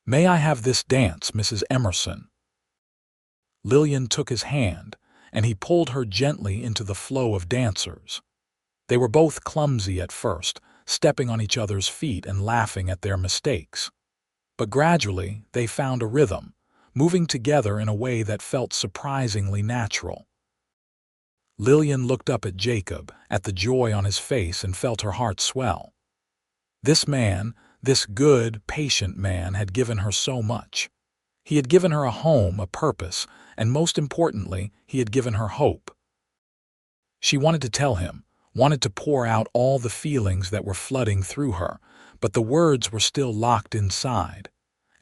"May I have this dance, Mrs. Emerson?" Lillian took his hand, and he pulled her gently into the flow of dancers. They were both clumsy at first, stepping on each other's feet and laughing at their mistakes. But gradually, they found a rhythm, moving together in a way that felt surprisingly natural. Lillian looked up at Jacob, at the joy on his face, and felt her heart swell. This man, this good, patient man, had given her so much. He had given her a home, a purpose, and most importantly, he had given her hope. She wanted to tell him, wanted to pour out all the feelings that were flooding through her, but the words were still locked inside.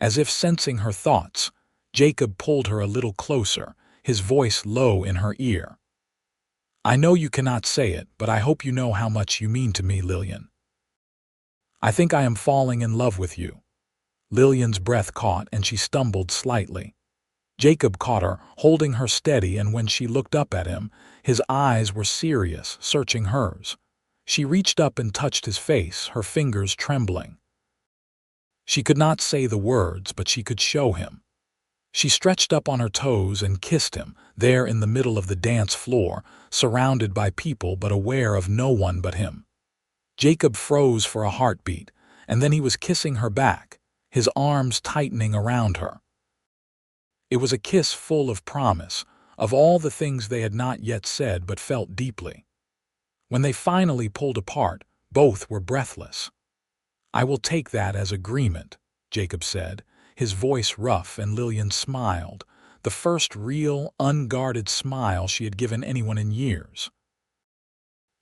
As if sensing her thoughts, Jacob pulled her a little closer, his voice low in her ear. "I know you cannot say it, but I hope you know how much you mean to me, Lillian. I think I am falling in love with you." Lillian's breath caught and she stumbled slightly. Jacob caught her, holding her steady, and when she looked up at him, his eyes were serious, searching hers. She reached up and touched his face, her fingers trembling. She could not say the words, but she could show him. She stretched up on her toes and kissed him, there in the middle of the dance floor, surrounded by people but aware of no one but him. Jacob froze for a heartbeat, and then he was kissing her back, his arms tightening around her. It was a kiss full of promise, of all the things they had not yet said but felt deeply. When they finally pulled apart, both were breathless. "I will take that as agreement," Jacob said, his voice rough, and Lillian smiled, the first real, unguarded smile she had given anyone in years.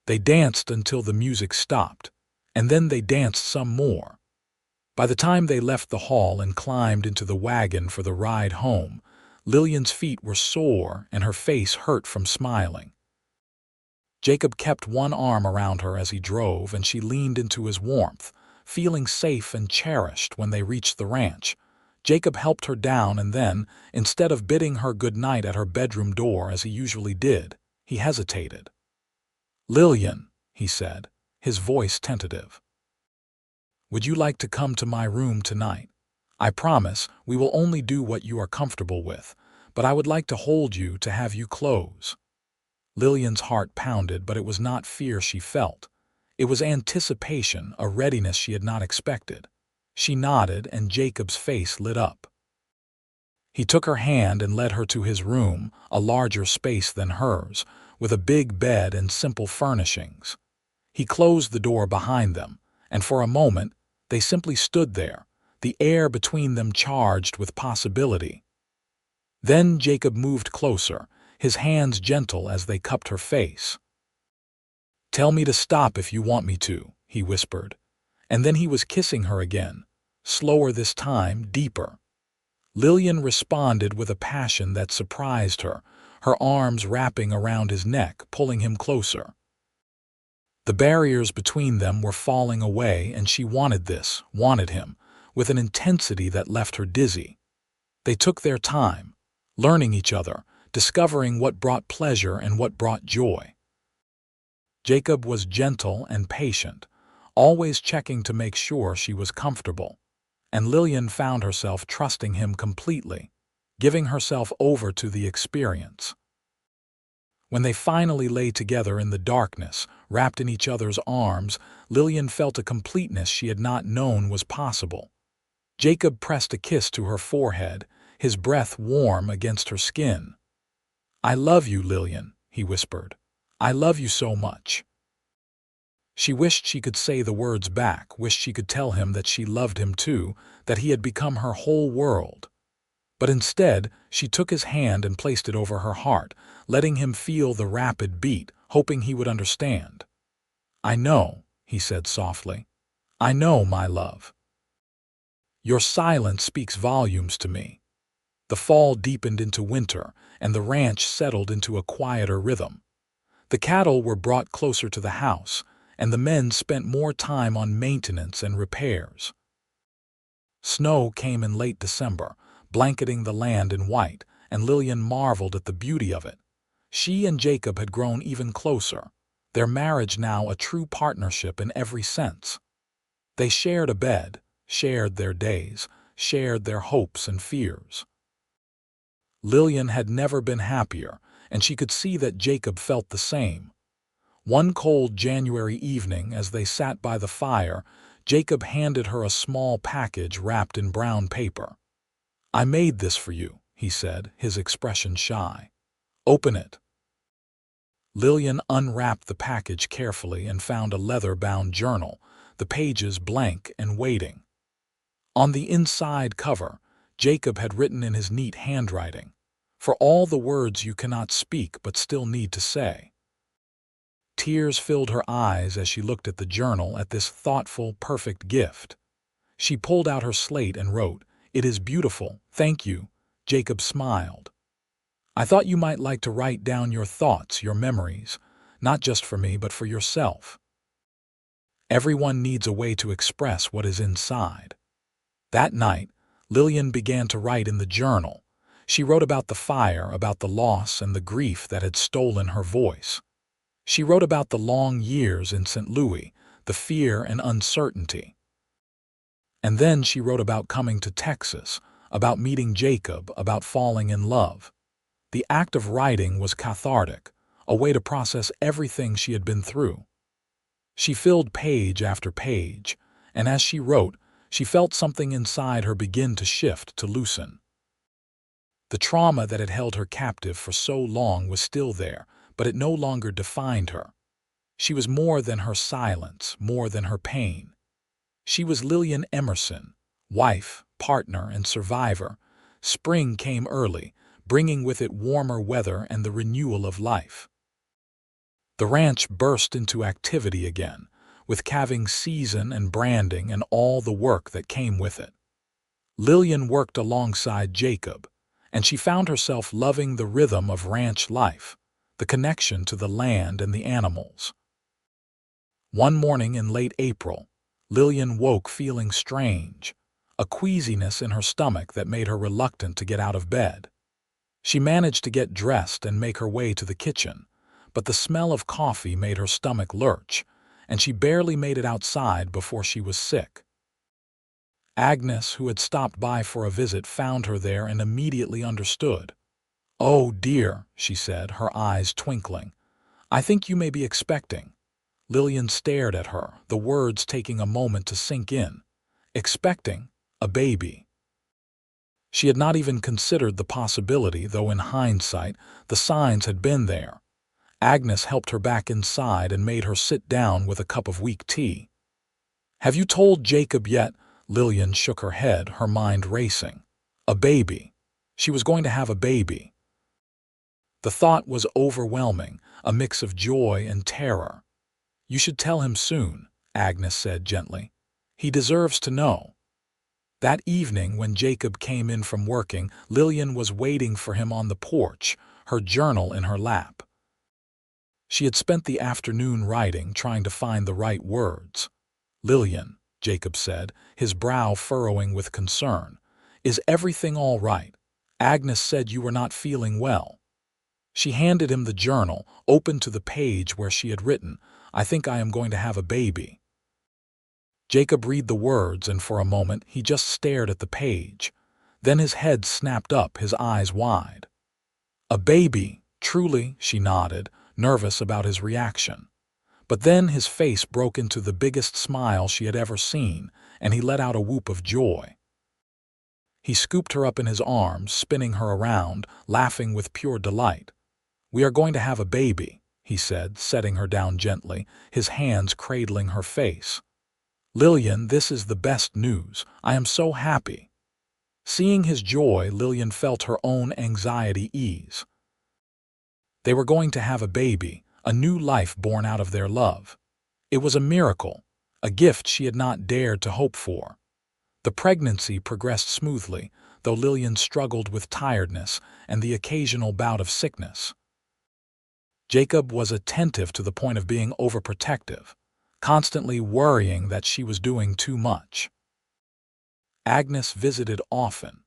They danced until the music stopped, and then they danced some more. By the time they left the hall and climbed into the wagon for the ride home, Lillian's feet were sore and her face hurt from smiling. Jacob kept one arm around her as he drove, and she leaned into his warmth, feeling safe and cherished. When they reached the ranch, Jacob helped her down, and then, instead of bidding her good night at her bedroom door as he usually did, he hesitated. "Lillian," he said, his voice tentative. "Would you like to come to my room tonight? I promise we will only do what you are comfortable with, but I would like to hold you, to have you close." Lillian's heart pounded, but it was not fear she felt. It was anticipation, a readiness she had not expected. She nodded, and Jacob's face lit up. He took her hand and led her to his room, a larger space than hers, with a big bed and simple furnishings. He closed the door behind them, and for a moment, they simply stood there, the air between them charged with possibility. Then Jacob moved closer, his hands gentle as they cupped her face. "Tell me to stop if you want me to," he whispered. And then he was kissing her again, slower this time, deeper. Lillian responded with a passion that surprised her, her arms wrapping around his neck, pulling him closer. The barriers between them were falling away, and she wanted this, wanted him, with an intensity that left her dizzy. They took their time, learning each other, discovering what brought pleasure and what brought joy. Jacob was gentle and patient, always checking to make sure she was comfortable, and Lillian found herself trusting him completely, giving herself over to the experience. When they finally lay together in the darkness, wrapped in each other's arms, Lillian felt a completeness she had not known was possible. Jacob pressed a kiss to her forehead, his breath warm against her skin. "I love you, Lillian," he whispered. "I love you so much." She wished she could say the words back, wished she could tell him that she loved him too, that he had become her whole world. But instead, she took his hand and placed it over her heart, letting him feel the rapid beat, hoping he would understand. "I know," he said softly. "I know, my love. Your silence speaks volumes to me." The fall deepened into winter, and the ranch settled into a quieter rhythm. The cattle were brought closer to the house, and the men spent more time on maintenance and repairs. Snow came in late December, blanketing the land in white, and Lillian marveled at the beauty of it. She and Jacob had grown even closer, their marriage now a true partnership in every sense. They shared a bed, shared their days, shared their hopes and fears. Lillian had never been happier, and she could see that Jacob felt the same. One cold January evening, as they sat by the fire, Jacob handed her a small package wrapped in brown paper. "I made this for you," he said, his expression shy. "Open it." Lillian unwrapped the package carefully and found a leather-bound journal, the pages blank and waiting. On the inside cover, Jacob had written in his neat handwriting, "For all the words you cannot speak but still need to say." Tears filled her eyes as she looked at the journal, at this thoughtful, perfect gift. She pulled out her slate and wrote, "It is beautiful, thank you." Jacob smiled. "I thought you might like to write down your thoughts, your memories, not just for me but for yourself. Everyone needs a way to express what is inside." That night, Lillian began to write in the journal. She wrote about the fire, about the loss and the grief that had stolen her voice. She wrote about the long years in St. Louis, the fear and uncertainty. And then she wrote about coming to Texas, about meeting Jacob, about falling in love. The act of writing was cathartic, a way to process everything she had been through. She filled page after page, and as she wrote, she felt something inside her begin to shift, to loosen. The trauma that had held her captive for so long was still there, but it no longer defined her. She was more than her silence, more than her pain. She was Lillian Emerson, wife, partner, and survivor. Spring came early, bringing with it warmer weather and the renewal of life. The ranch burst into activity again, with calving season and branding and all the work that came with it. Lillian worked alongside Jacob, and she found herself loving the rhythm of ranch life, the connection to the land and the animals. One morning in late April, Lillian woke feeling strange, a queasiness in her stomach that made her reluctant to get out of bed. She managed to get dressed and make her way to the kitchen, but the smell of coffee made her stomach lurch, and she barely made it outside before she was sick. Agnes, who had stopped by for a visit, found her there and immediately understood. "Oh, dear," she said, her eyes twinkling. "I think you may be expecting." Lillian stared at her, the words taking a moment to sink in. Expecting a baby. She had not even considered the possibility, though in hindsight, the signs had been there. Agnes helped her back inside and made her sit down with a cup of weak tea. "Have you told Jacob yet?" Lillian shook her head, her mind racing. A baby. She was going to have a baby. The thought was overwhelming, a mix of joy and terror. "You should tell him soon," Agnes said gently. "He deserves to know." That evening, when Jacob came in from working, Lillian was waiting for him on the porch, her journal in her lap. She had spent the afternoon writing, trying to find the right words. "Lillian," Jacob said, his brow furrowing with concern, "is everything all right? Agnes said you were not feeling well." She handed him the journal, open to the page where she had written, "I think I am going to have a baby." Jacob read the words, and for a moment he just stared at the page. Then his head snapped up, his eyes wide. "A baby, truly," she nodded, nervous about his reaction. But then his face broke into the biggest smile she had ever seen, and he let out a whoop of joy. He scooped her up in his arms, spinning her around, laughing with pure delight. "We are going to have a baby," he said, setting her down gently, his hands cradling her face. "Lillian, this is the best news. I am so happy." Seeing his joy, Lillian felt her own anxiety ease. They were going to have a baby, a new life born out of their love. It was a miracle, a gift she had not dared to hope for. The pregnancy progressed smoothly, though Lillian struggled with tiredness and the occasional bout of sickness. Jacob was attentive to the point of being overprotective, constantly worrying that she was doing too much. Agnes visited often,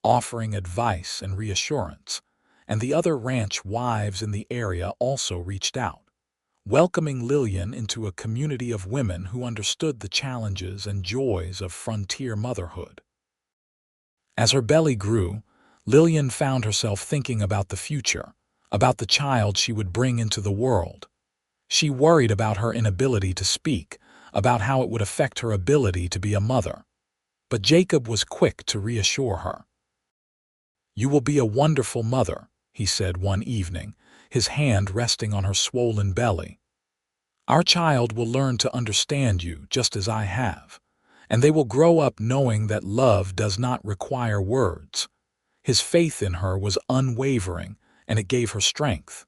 offering advice and reassurance, and the other ranch wives in the area also reached out, welcoming Lillian into a community of women who understood the challenges and joys of frontier motherhood. As her belly grew, Lillian found herself thinking about the future, about the child she would bring into the world. She worried about her inability to speak, about how it would affect her ability to be a mother. But Jacob was quick to reassure her. "You will be a wonderful mother," he said one evening, his hand resting on her swollen belly. "Our child will learn to understand you just as I have, and they will grow up knowing that love does not require words." His faith in her was unwavering, and it gave her strength.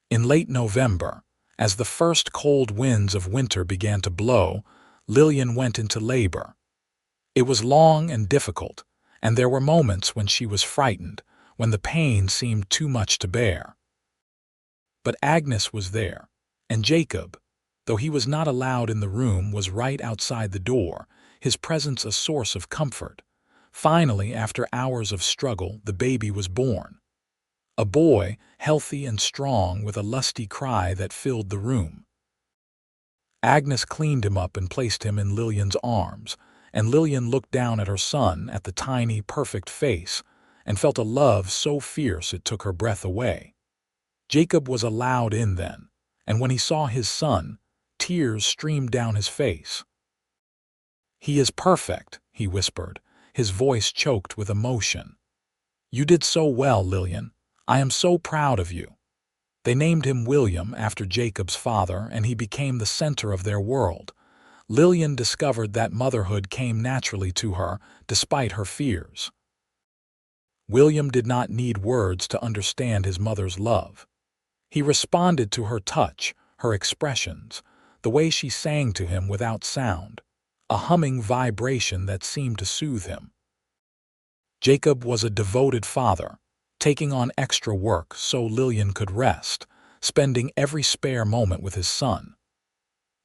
In late November, as the first cold winds of winter began to blow, Lillian went into labor. It was long and difficult, and there were moments when she was frightened, when the pain seemed too much to bear. But Agnes was there, and Jacob, though he was not allowed in the room, was right outside the door, his presence a source of comfort. Finally, after hours of struggle, the baby was born. A boy, healthy and strong, with a lusty cry that filled the room. Agnes cleaned him up and placed him in Lillian's arms, and Lillian looked down at her son, at the tiny, perfect face, and felt a love so fierce it took her breath away. Jacob was allowed in then, and when he saw his son, tears streamed down his face. "He is perfect," he whispered, his voice choked with emotion. "You did so well, Lillian. I am so proud of you." They named him William after Jacob's father, and he became the center of their world. Lillian discovered that motherhood came naturally to her, despite her fears. William did not need words to understand his mother's love. He responded to her touch, her expressions, the way she sang to him without sound, a humming vibration that seemed to soothe him. Jacob was a devoted father, taking on extra work so Lillian could rest, spending every spare moment with his son.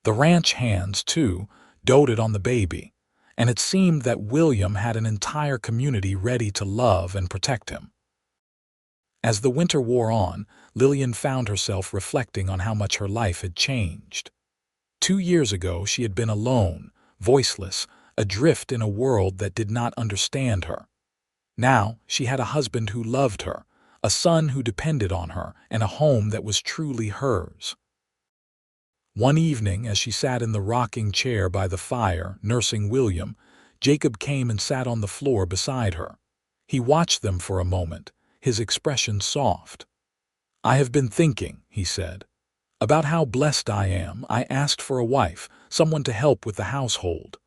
The ranch hands, too, doted on the baby, and it seemed that William had an entire community ready to love and protect him. As the winter wore on, Lillian found herself reflecting on how much her life had changed. 2 years ago, she had been alone, voiceless, adrift in a world that did not understand her. Now, she had a husband who loved her, a son who depended on her, and a home that was truly hers. One evening, as she sat in the rocking chair by the fire, nursing William, Jacob came and sat on the floor beside her. He watched them for a moment, his expression soft. "I have been thinking," he said, "about how blessed I am. I asked for a wife, someone to help with the household.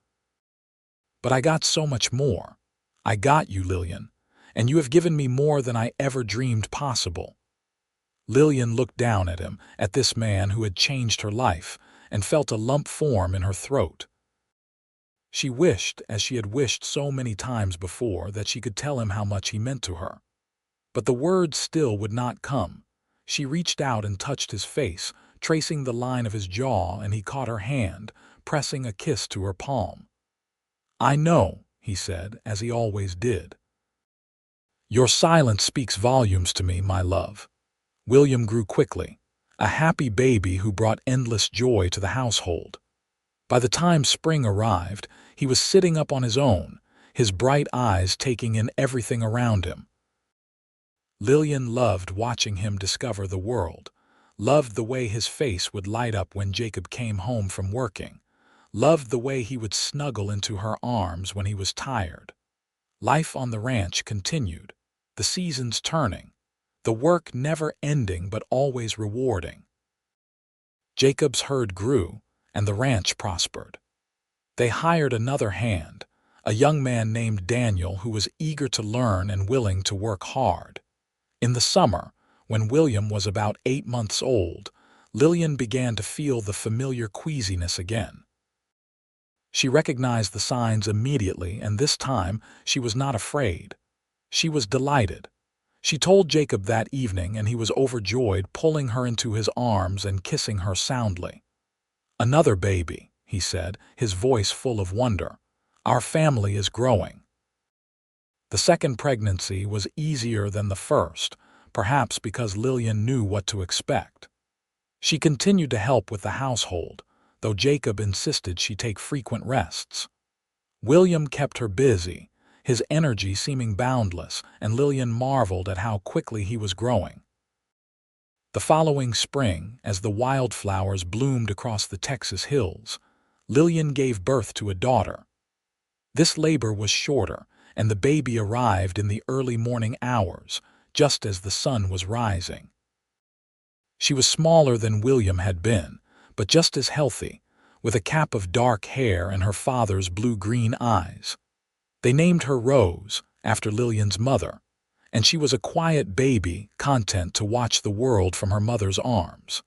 But I got so much more. I got you, Lillian, and you have given me more than I ever dreamed possible." Lillian looked down at him, at this man who had changed her life, and felt a lump form in her throat. She wished, as she had wished so many times before, that she could tell him how much he meant to her. But the words still would not come. She reached out and touched his face, tracing the line of his jaw, and he caught her hand, pressing a kiss to her palm. "I know," he said, as he always did. "Your silence speaks volumes to me, my love." William grew quickly, a happy baby who brought endless joy to the household. By the time spring arrived, he was sitting up on his own, his bright eyes taking in everything around him. Lillian loved watching him discover the world, loved the way his face would light up when Jacob came home from working, loved the way he would snuggle into her arms when he was tired. Life on the ranch continued, the seasons turning, the work never ending but always rewarding. Jacob's herd grew, and the ranch prospered. They hired another hand, a young man named Daniel who was eager to learn and willing to work hard. In the summer, when William was about 8 months old, Lillian began to feel the familiar queasiness again. She recognized the signs immediately, and this time she was not afraid. She was delighted. She told Jacob that evening, and he was overjoyed, pulling her into his arms and kissing her soundly. "Another baby," he said, his voice full of wonder. "Our family is growing." The second pregnancy was easier than the first, perhaps because Lillian knew what to expect. She continued to help with the household, though Jacob insisted she take frequent rests. William kept her busy, his energy seeming boundless, and Lillian marveled at how quickly he was growing. The following spring, as the wildflowers bloomed across the Texas hills, Lillian gave birth to a daughter. This labor was shorter, and the baby arrived in the early morning hours, just as the sun was rising. She was smaller than William had been, but just as healthy, with a cap of dark hair and her father's blue-green eyes. They named her Rose, after Lillian's mother, and she was a quiet baby, content to watch the world from her mother's arms.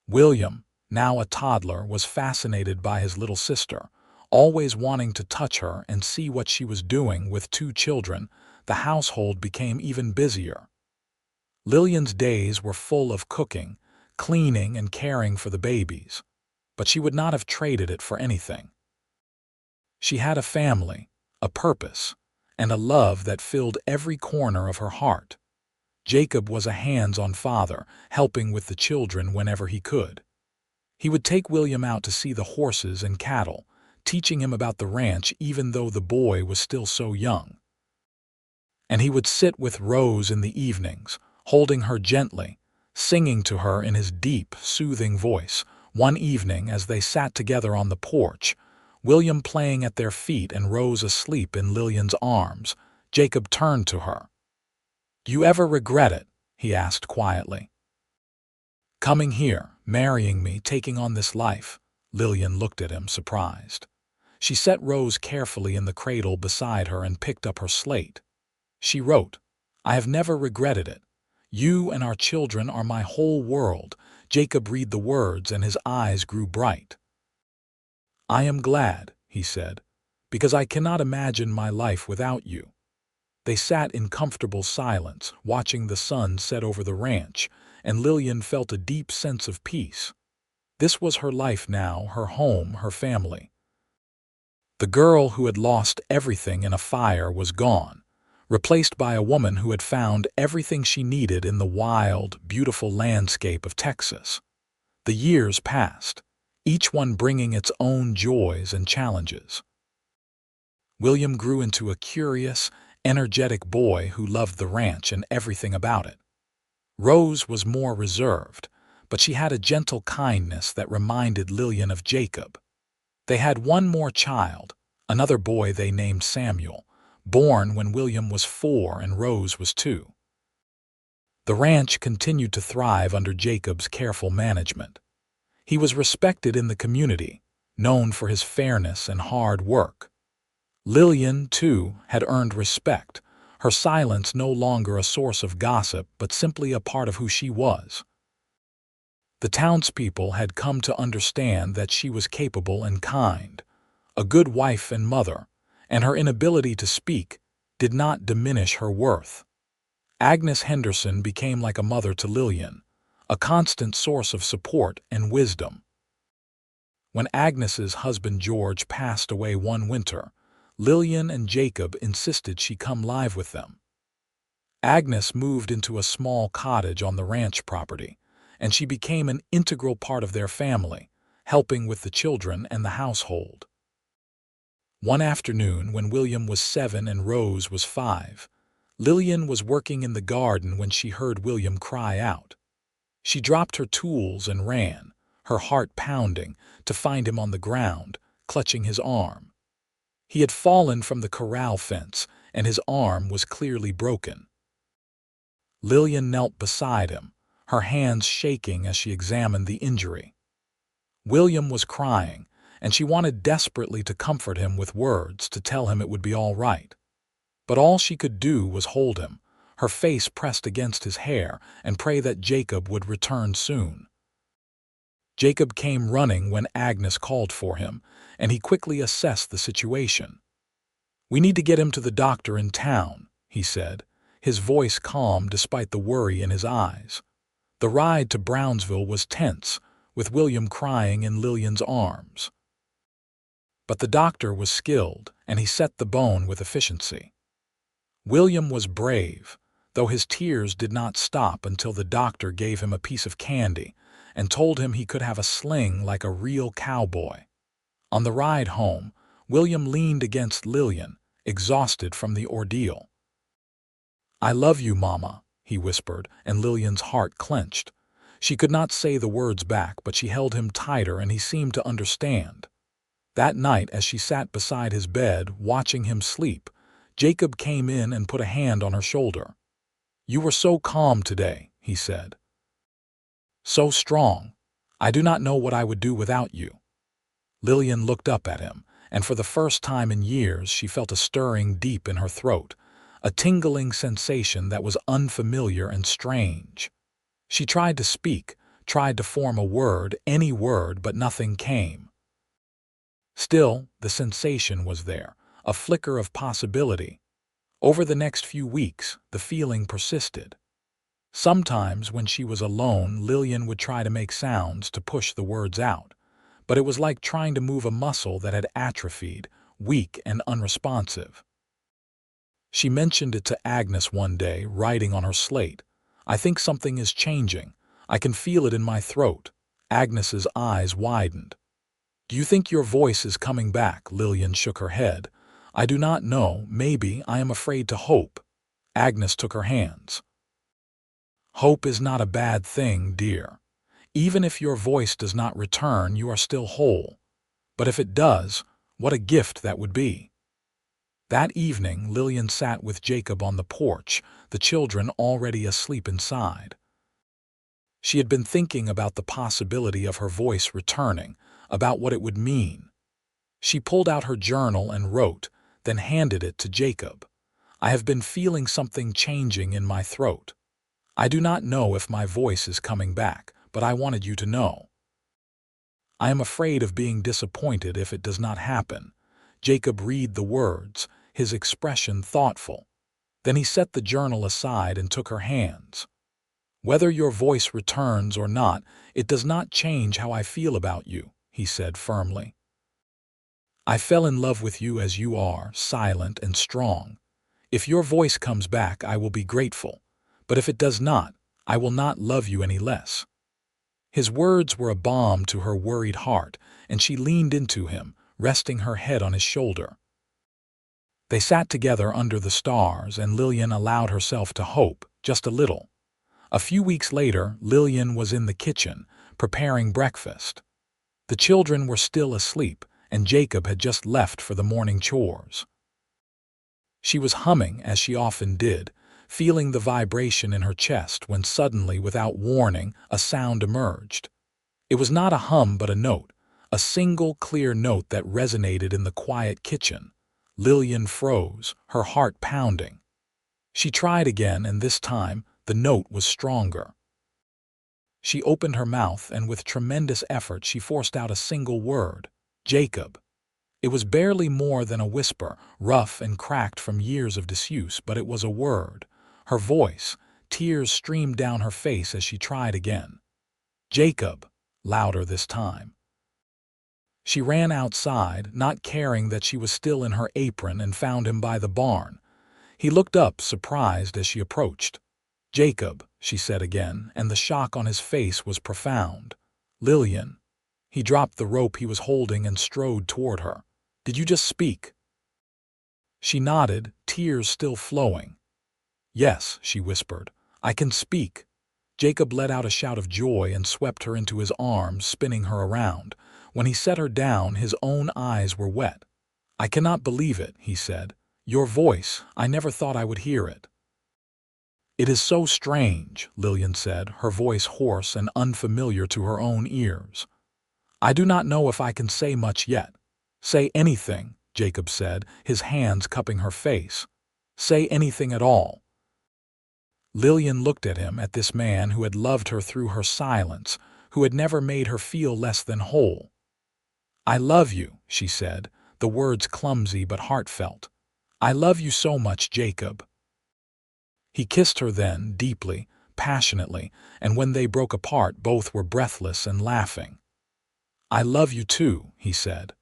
William, now a toddler, was fascinated by his little sister, always wanting to touch her and see what she was doing. With 2 children, the household became even busier. Lillian's days were full of cooking, cleaning, and caring for the babies, but she would not have traded it for anything. She had a family, a purpose, and a love that filled every corner of her heart. Jacob was a hands-on father, helping with the children whenever he could. He would take William out to see the horses and cattle, teaching him about the ranch even though the boy was still so young. And he would sit with Rose in the evenings, holding her gently, singing to her in his deep, soothing voice. One evening, as they sat together on the porch, William playing at their feet and Rose asleep in Lillian's arms, Jacob turned to her. "Do you ever regret it?" he asked quietly. "Coming here, marrying me, taking on this life?" Lillian looked at him, surprised. She set Rose carefully in the cradle beside her and picked up her slate. She wrote, "I have never regretted it. You and our children are my whole world." Jacob read the words and his eyes grew bright. "I am glad," he said, "because I cannot imagine my life without you." They sat in comfortable silence, watching the sun set over the ranch, and Lillian felt a deep sense of peace. This was her life now, her home, her family. The girl who had lost everything in a fire was gone, replaced by a woman who had found everything she needed in the wild, beautiful landscape of Texas. The years passed, each one bringing its own joys and challenges. William grew into a curious, energetic boy who loved the ranch and everything about it. Rose was more reserved, but she had a gentle kindness that reminded Lillian of Jacob. They had one more child, another boy they named Samuel, born when William was 4 and Rose was 2. The ranch continued to thrive under Jacob's careful management. He was respected in the community, known for his fairness and hard work. Lillian, too, had earned respect, her silence no longer a source of gossip but simply a part of who she was. The townspeople had come to understand that she was capable and kind, a good wife and mother, and her inability to speak did not diminish her worth. Agnes Henderson became like a mother to Lillian, a constant source of support and wisdom. When Agnes's husband George passed away one winter, Lillian and Jacob insisted she come live with them. Agnes moved into a small cottage on the ranch property, and she became an integral part of their family, helping with the children and the household. One afternoon, when William was 7 and Rose was 5, Lillian was working in the garden when she heard William cry out. She dropped her tools and ran, her heart pounding, to find him on the ground, clutching his arm. He had fallen from the corral fence, and his arm was clearly broken. Lillian knelt beside him, her hands shaking as she examined the injury. William was crying, and she wanted desperately to comfort him with words to tell him it would be all right. But all she could do was hold him, her face pressed against his hair, and pray that Jacob would return soon. Jacob came running when Agnes called for him, and he quickly assessed the situation. "We need to get him to the doctor in town," he said, his voice calm despite the worry in his eyes. The ride to Brownsville was tense, with William crying in Lillian's arms. But the doctor was skilled, and he set the bone with efficiency. William was brave, though his tears did not stop until the doctor gave him a piece of candy and told him he could have a sling like a real cowboy. On the ride home, William leaned against Lillian, exhausted from the ordeal. "I love you, Mama," he whispered, and Lillian's heart clenched. She could not say the words back, but she held him tighter and he seemed to understand. That night, as she sat beside his bed, watching him sleep, Jacob came in and put a hand on her shoulder. "You were so calm today," he said. "So strong. I do not know what I would do without you." Lillian looked up at him, and for the first time in years she felt a stirring deep in her throat, a tingling sensation that was unfamiliar and strange. She tried to speak, tried to form a word, any word, but nothing came. Still, the sensation was there, a flicker of possibility. Over the next few weeks, the feeling persisted. Sometimes, when she was alone, Lillian would try to make sounds to push the words out, but it was like trying to move a muscle that had atrophied, weak and unresponsive. She mentioned it to Agnes one day, writing on her slate, "I think something is changing. I can feel it in my throat." Agnes's eyes widened. "Do you think your voice is coming back?" Lillian shook her head. "I do not know. Maybe. I am afraid to hope." Agnes took her hands. "Hope is not a bad thing, dear. Even if your voice does not return, you are still whole. But if it does, what a gift that would be." That evening, Lillian sat with Jacob on the porch, the children already asleep inside. She had been thinking about the possibility of her voice returning, about what it would mean. She pulled out her journal and wrote, then handed it to Jacob. "I have been feeling something changing in my throat. I do not know if my voice is coming back, but I wanted you to know. I am afraid of being disappointed if it does not happen." Jacob read the words, his expression thoughtful. Then he set the journal aside and took her hands. "Whether your voice returns or not, it does not change how I feel about you," he said firmly. "I fell in love with you as you are, silent and strong. If your voice comes back, I will be grateful. But if it does not, I will not love you any less." His words were a balm to her worried heart, and she leaned into him, resting her head on his shoulder. They sat together under the stars, and Lillian allowed herself to hope, just a little. A few weeks later, Lillian was in the kitchen, preparing breakfast. The children were still asleep, and Jacob had just left for the morning chores. She was humming, as she often did, feeling the vibration in her chest when suddenly, without warning, a sound emerged. It was not a hum but a note, a single clear note that resonated in the quiet kitchen. Lillian froze, her heart pounding. She tried again, and this time the note was stronger. She opened her mouth, and with tremendous effort she forced out a single word: Jacob. It was barely more than a whisper, rough and cracked from years of disuse, but it was a word. Her voice, tears streamed down her face as she tried again. Jacob, louder this time. She ran outside, not caring that she was still in her apron, and found him by the barn. He looked up, surprised, as she approached. Jacob, she said again, and the shock on his face was profound. Lillian. He dropped the rope he was holding and strode toward her. Did you just speak? She nodded, tears still flowing. Yes, she whispered. I can speak. Jacob let out a shout of joy and swept her into his arms, spinning her around. When he set her down, his own eyes were wet. I cannot believe it, he said. Your voice, I never thought I would hear it. It is so strange, Lillian said, her voice hoarse and unfamiliar to her own ears. I do not know if I can say much yet. Say anything, Jacob said, his hands cupping her face. Say anything at all. Lillian looked at him, at this man who had loved her through her silence, who had never made her feel less than whole. I love you, she said, the words clumsy but heartfelt. I love you so much, Jacob. He kissed her then, deeply, passionately, and when they broke apart, both were breathless and laughing. I love you too, he said.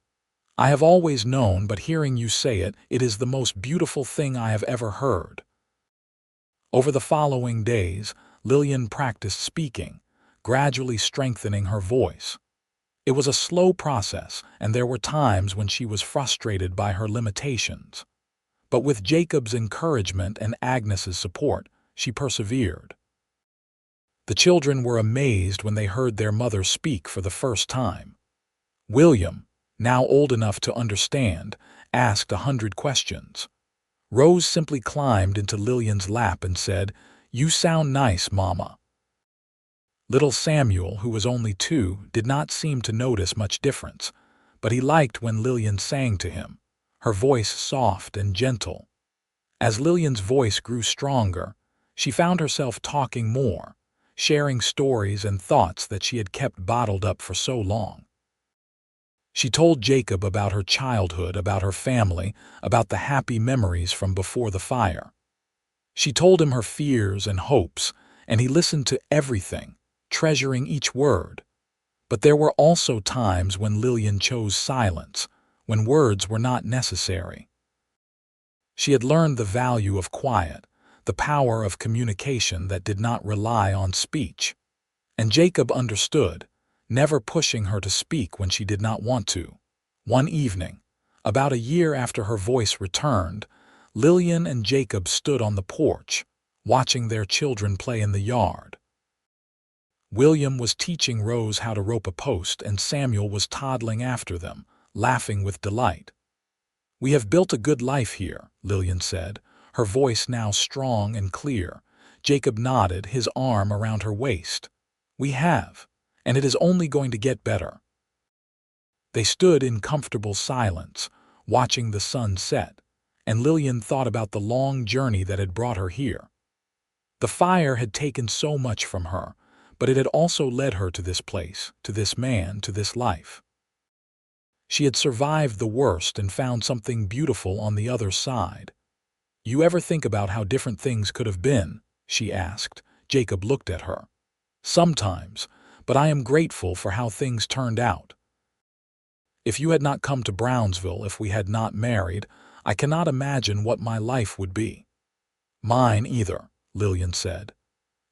I have always known, but hearing you say it, it is the most beautiful thing I have ever heard. Over the following days, Lillian practiced speaking, gradually strengthening her voice. It was a slow process, and there were times when she was frustrated by her limitations. But with Jacob's encouragement and Agnes's support, she persevered. The children were amazed when they heard their mother speak for the first time. William, now old enough to understand, asked 100 questions. Rose simply climbed into Lillian's lap and said, You sound nice, Mama. Little Samuel, who was only 2, did not seem to notice much difference, but he liked when Lillian sang to him, her voice soft and gentle. As Lillian's voice grew stronger, she found herself talking more, sharing stories and thoughts that she had kept bottled up for so long. She told Jacob about her childhood, about her family, about the happy memories from before the fire. She told him her fears and hopes, and he listened to everything, treasuring each word. But there were also times when Lillian chose silence, when words were not necessary. She had learned the value of quiet, the power of communication that did not rely on speech. And Jacob understood, never pushing her to speak when she did not want to. One evening, about a year after her voice returned, Lillian and Jacob stood on the porch, watching their children play in the yard. William was teaching Rose how to rope a post, and Samuel was toddling after them, laughing with delight. We have built a good life here, Lillian said, her voice now strong and clear. Jacob nodded, his arm around her waist. We have, and it is only going to get better. They stood in comfortable silence, watching the sun set, and Lillian thought about the long journey that had brought her here. The fire had taken so much from her, but it had also led her to this place, to this man, to this life. She had survived the worst and found something beautiful on the other side. You ever think about how different things could have been? She asked. Jacob looked at her. Sometimes, but I am grateful for how things turned out. If you had not come to Brownsville, if we had not married, I cannot imagine what my life would be. Mine either, Lillian said.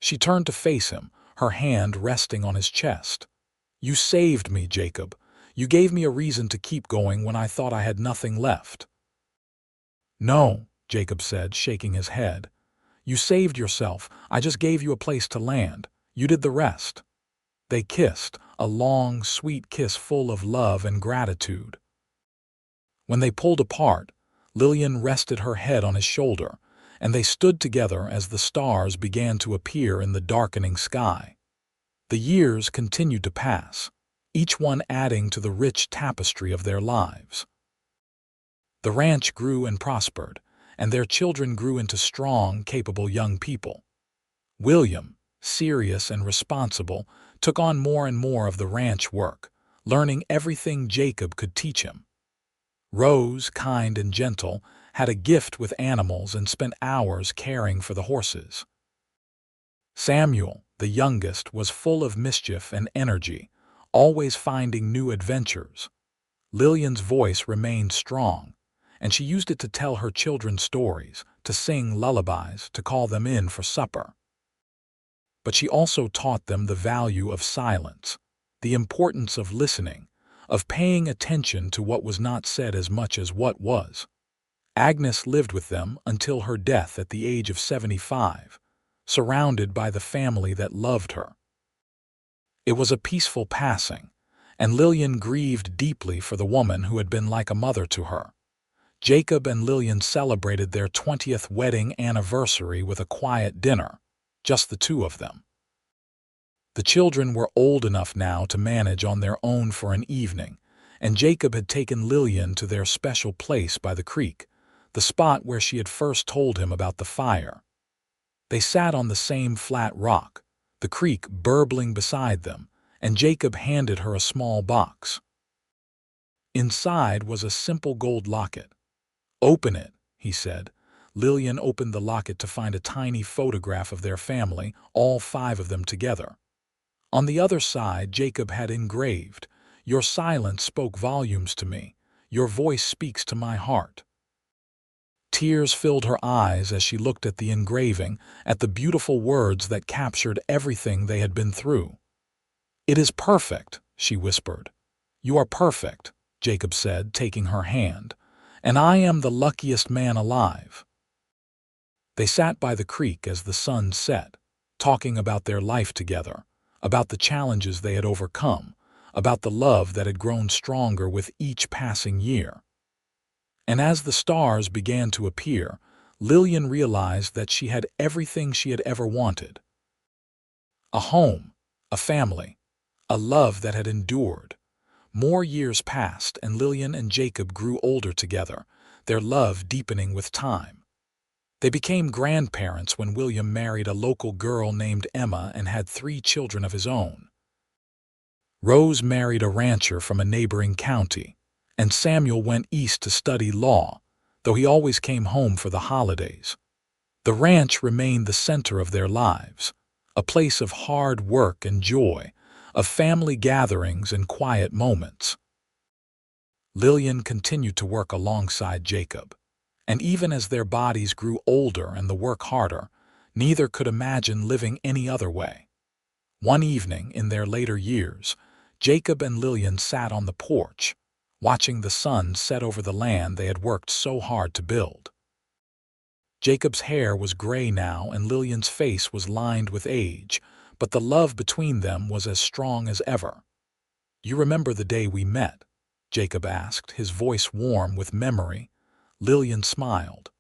She turned to face him, her hand resting on his chest. You saved me, Jacob. You gave me a reason to keep going when I thought I had nothing left. No, Jacob said, shaking his head. You saved yourself. I just gave you a place to land. You did the rest. They kissed, a long, sweet kiss full of love and gratitude. When they pulled apart, Lillian rested her head on his shoulder, and they stood together as the stars began to appear in the darkening sky. The years continued to pass, each one adding to the rich tapestry of their lives. The ranch grew and prospered, and their children grew into strong, capable young people. William, serious and responsible, took on more and more of the ranch work, learning everything Jacob could teach him. Rose, kind and gentle, had a gift with animals and spent hours caring for the horses. Samuel, the youngest, was full of mischief and energy, always finding new adventures. Lillian's voice remained strong, and she used it to tell her children stories, to sing lullabies, to call them in for supper. But she also taught them the value of silence, the importance of listening, of paying attention to what was not said as much as what was. Agnes lived with them until her death at the age of 75, surrounded by the family that loved her. It was a peaceful passing, and Lillian grieved deeply for the woman who had been like a mother to her. Jacob and Lillian celebrated their 20th wedding anniversary with a quiet dinner, just the two of them. The children were old enough now to manage on their own for an evening, and Jacob had taken Lillian to their special place by the creek, the spot where she had first told him about the fire. They sat on the same flat rock, the creek burbling beside them, and Jacob handed her a small box. Inside was a simple gold locket. "Open it," he said. Lillian opened the locket to find a tiny photograph of their family, all 5 of them together. On the other side, Jacob had engraved, "Your silence spoke volumes to me. Your voice speaks to my heart." Tears filled her eyes as she looked at the engraving, at the beautiful words that captured everything they had been through. "It is perfect," she whispered. "You are perfect," Jacob said, taking her hand, "and I am the luckiest man alive." They sat by the creek as the sun set, talking about their life together, about the challenges they had overcome, about the love that had grown stronger with each passing year. And as the stars began to appear, Lillian realized that she had everything she had ever wanted. A home, a family, a love that had endured. More years passed, and Lillian and Jacob grew older together, their love deepening with time. They became grandparents when William married a local girl named Emma and had 3 children of his own. Rose married a rancher from a neighboring county, and Samuel went east to study law, though he always came home for the holidays. The ranch remained the center of their lives, a place of hard work and joy, of family gatherings and quiet moments. Lillian continued to work alongside Jacob, and even as their bodies grew older and the work harder, neither could imagine living any other way. One evening in their later years, Jacob and Lillian sat on the porch, watching the sun set over the land they had worked so hard to build. Jacob's hair was gray now and Lillian's face was lined with age, but the love between them was as strong as ever. "You remember the day we met?" Jacob asked, his voice warm with memory. Lillian smiled.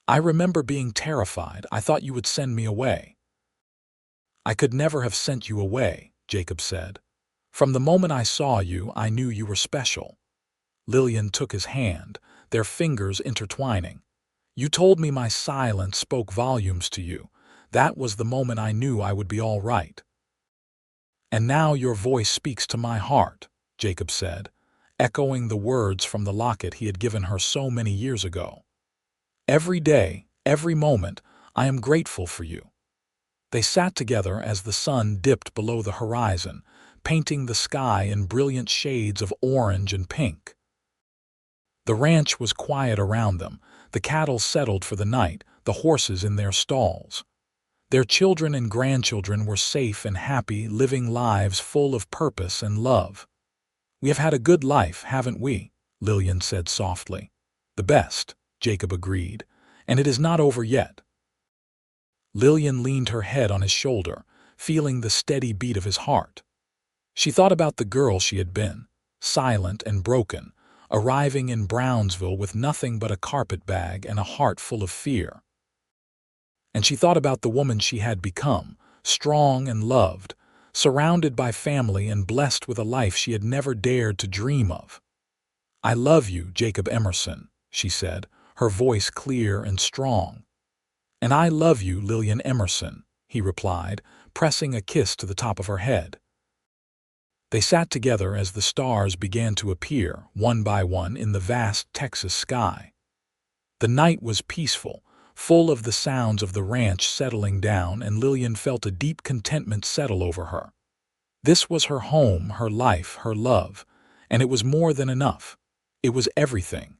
"I remember being terrified. I thought you would send me away." "I could never have sent you away," Jacob said. "From the moment I saw you, I knew you were special." Lillian took his hand, their fingers intertwining. "You told me my silence spoke volumes to you. That was the moment I knew I would be all right." "And now your voice speaks to my heart," Jacob said, echoing the words from the locket he had given her so many years ago. "Every day, every moment, I am grateful for you." They sat together as the sun dipped below the horizon, painting the sky in brilliant shades of orange and pink. The ranch was quiet around them, the cattle settled for the night, the horses in their stalls. Their children and grandchildren were safe and happy, living lives full of purpose and love. "We have had a good life, haven't we?" Lillian said softly. "The best," Jacob agreed, "and it is not over yet." Lillian leaned her head on his shoulder, feeling the steady beat of his heart. She thought about the girl she had been, silent and broken, arriving in Brownsville with nothing but a carpetbag and a heart full of fear. and she thought about the woman she had become, strong and loved, surrounded by family and blessed with a life she had never dared to dream of. "I love you, Jacob Emerson," she said, her voice clear and strong. "And I love you, Lillian Emerson," he replied, pressing a kiss to the top of her head. They sat together as the stars began to appear, one by one, in the vast Texas sky. The night was peaceful, full of the sounds of the ranch settling down, and Lillian felt a deep contentment settle over her. This was her home, her life, her love, and it was more than enough. It was everything.